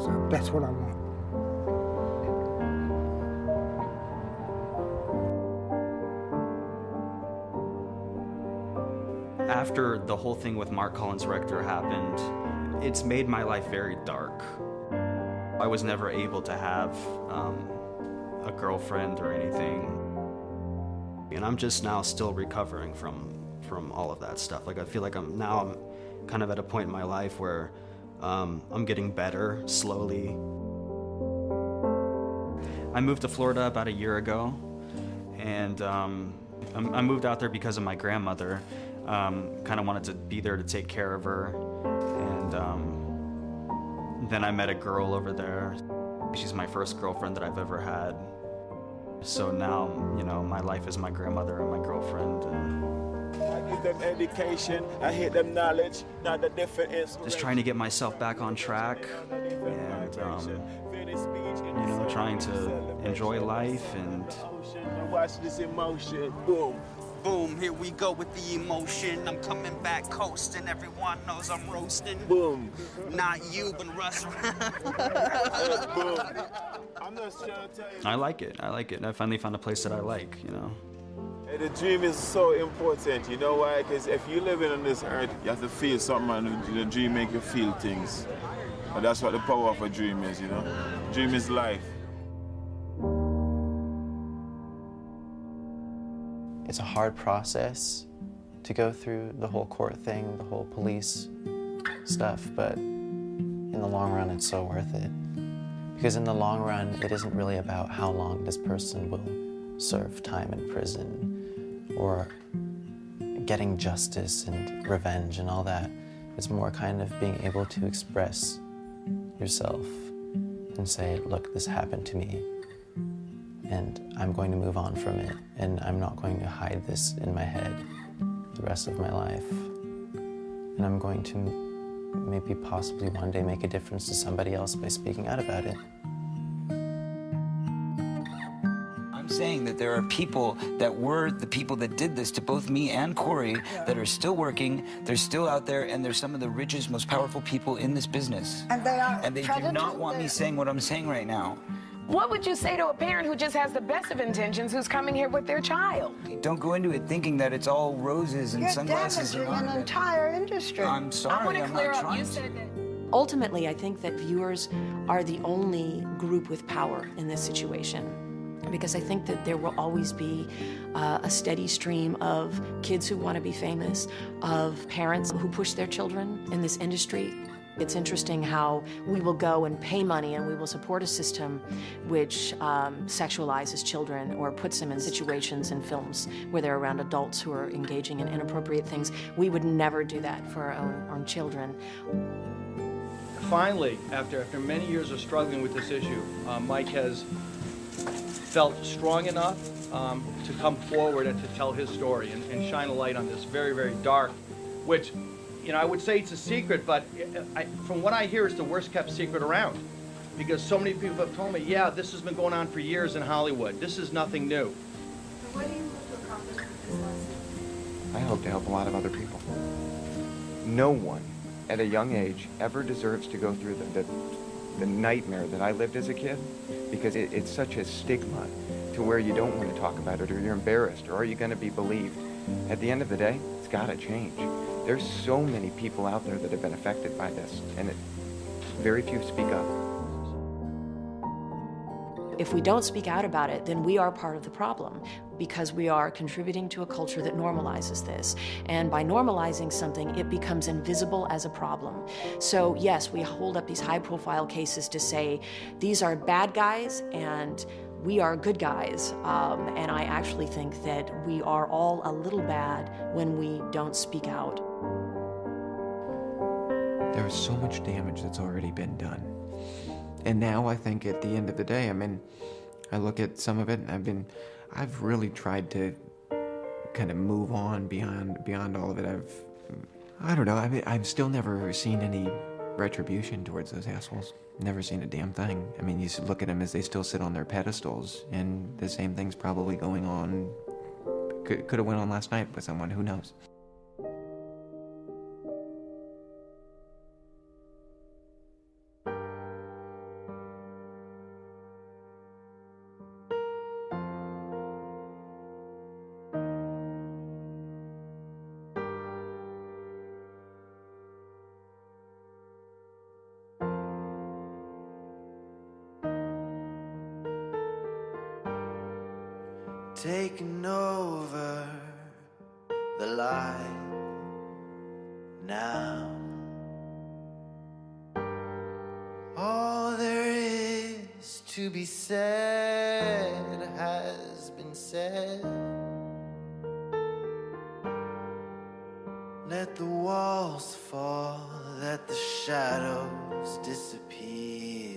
So that's what I want. After the whole thing with Mark Collins Rector happened, it's made my life very dark. I was never able to have a girlfriend or anything. And I'm just now still recovering from all of that stuff. Like, I feel like I'm kind of at a point in my life where I'm getting better slowly. I moved to Florida about a year ago, and I moved out there because of my grandmother. Kind of wanted to be there to take care of her, and then I met a girl over there. She's my first girlfriend that I've ever had. So now, my life is my grandmother and my girlfriend. I give them education, I hit them knowledge, not the different inspiration. Just trying to get myself back on track and, trying to enjoy life and... Watch this emotion, boom. Boom, here we go with the emotion. I'm coming back coasting. Everyone knows I'm roasting. Boom. Not you, but Russ. Boom. I'm not sure to tell you. I like it. I finally found a place that I like, The dream is so important, you know why? Because if you're living on this earth, you have to feel something, and the dream make you feel things. And that's what the power of a dream is, Dream is life. It's a hard process to go through the whole court thing, the whole police stuff, but in the long run, it's so worth it. Because in the long run, it isn't really about how long this person will serve time in prison or getting justice and revenge and all that. It's more kind of being able to express yourself and say, look, this happened to me, and I'm going to move on from it, and I'm not going to hide this in my head the rest of my life. And I'm going to maybe possibly one day make a difference to somebody else by speaking out about it. I'm saying that there are people that were the people that did this to both me and Corey that are still working, they're still out there, and they're some of the richest, most powerful people in this business. And they are. And they do not want me saying what I'm saying right now. What would you say to a parent who just has the best of intentions, who's coming here with their child? Don't go into it thinking that it's all roses and sunglasses. You're damaging an entire industry. I'm sorry, I'm not trying to. Ultimately, I think that viewers are the only group with power in this situation, because I think that there will always be a steady stream of kids who want to be famous, of parents who push their children in this industry. It's interesting how we will go and pay money and we will support a system which sexualizes children or puts them in situations in films where they're around adults who are engaging in inappropriate things. We would never do that for our own children. Finally, after many years of struggling with this issue, Mike has felt strong enough to come forward and to tell his story and shine a light on this very, very dark, which, I would say it's a secret, but from what I hear, it's the worst kept secret around. Because so many people have told me, yeah, this has been going on for years in Hollywood. This is nothing new. What do you hope to accomplish with this lesson? I hope to help a lot of other people. No one at a young age ever deserves to go through the nightmare that I lived as a kid, because it's such a stigma to where you don't want to talk about it, or you're embarrassed, or are you going to be believed? At the end of the day, it's got to change. There's so many people out there that have been affected by this, and very few speak up. If we don't speak out about it, then we are part of the problem, because we are contributing to a culture that normalizes this. And by normalizing something, it becomes invisible as a problem. So yes, we hold up these high-profile cases to say, these are bad guys, and we are good guys, and I actually think that we are all a little bad when we don't speak out. There is so much damage that's already been done. And now I think at the end of the day, I look at some of it and I've really tried to kind of move on beyond all of it. I don't know, I've still never seen any retribution towards those assholes. Never seen a damn thing. You look at them as they still sit on their pedestals, and the same thing's probably going on. Could have went on last night with someone, who knows? Taking over the light now. All there is to be said has been said. Let the walls fall, let the shadows disappear.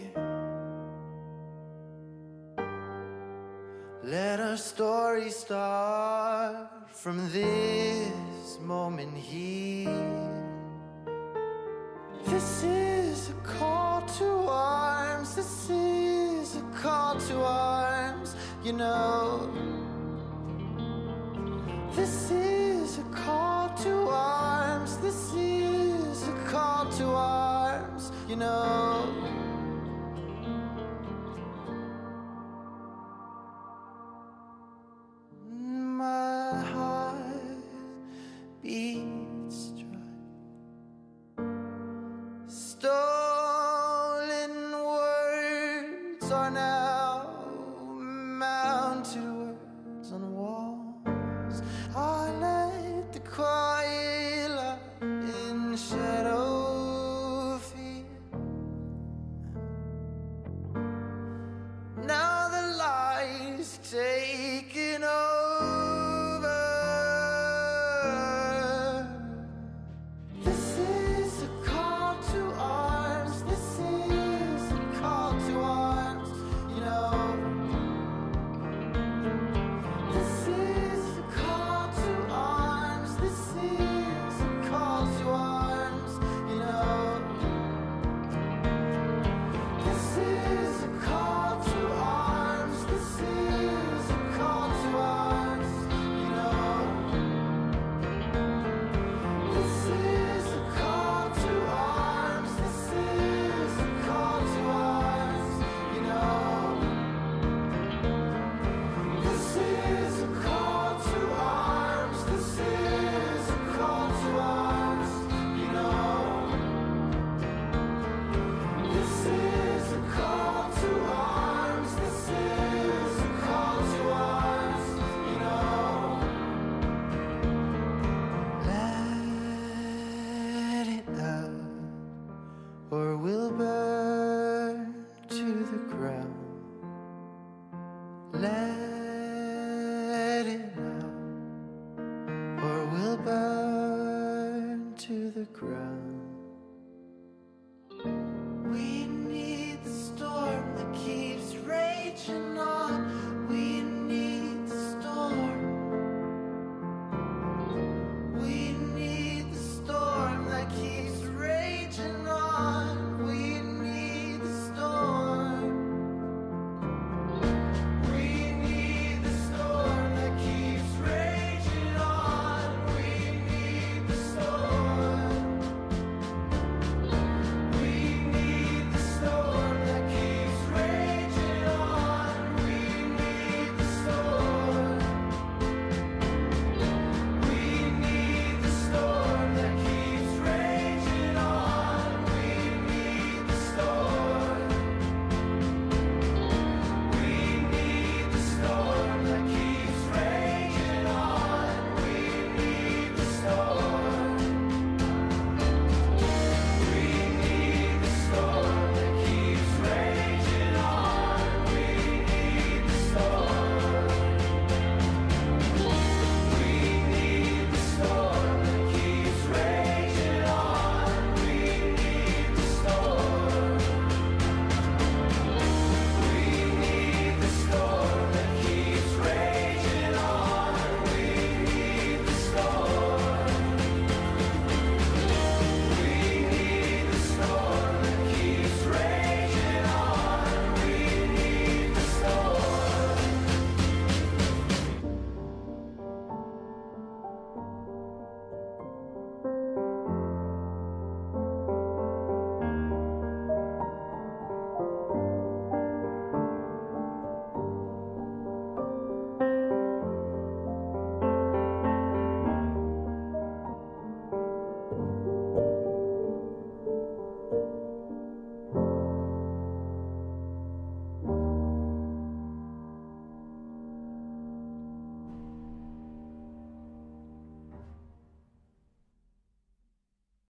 Let our story start from this moment here. This is a call to arms. This is a call to arms. You know, this is a call to arms. This is a call to arms. You know. My heart beats dry. Stolen words are now mounted words on walls. I let the quiet light in shadow fear. Now the lies taking over. This is a call to arms. This is a call to arms. You know. This is a call to arms. This is a call to arms. You know. This is a call to arms. This is a call to arms. You know. This is a call to arms. This is a call to arms. You know. This is a call to arms. This is a call to arms. You know. This is a call to arms. This is a call to arms. You know. Let it out, or we'll burn to the ground. Let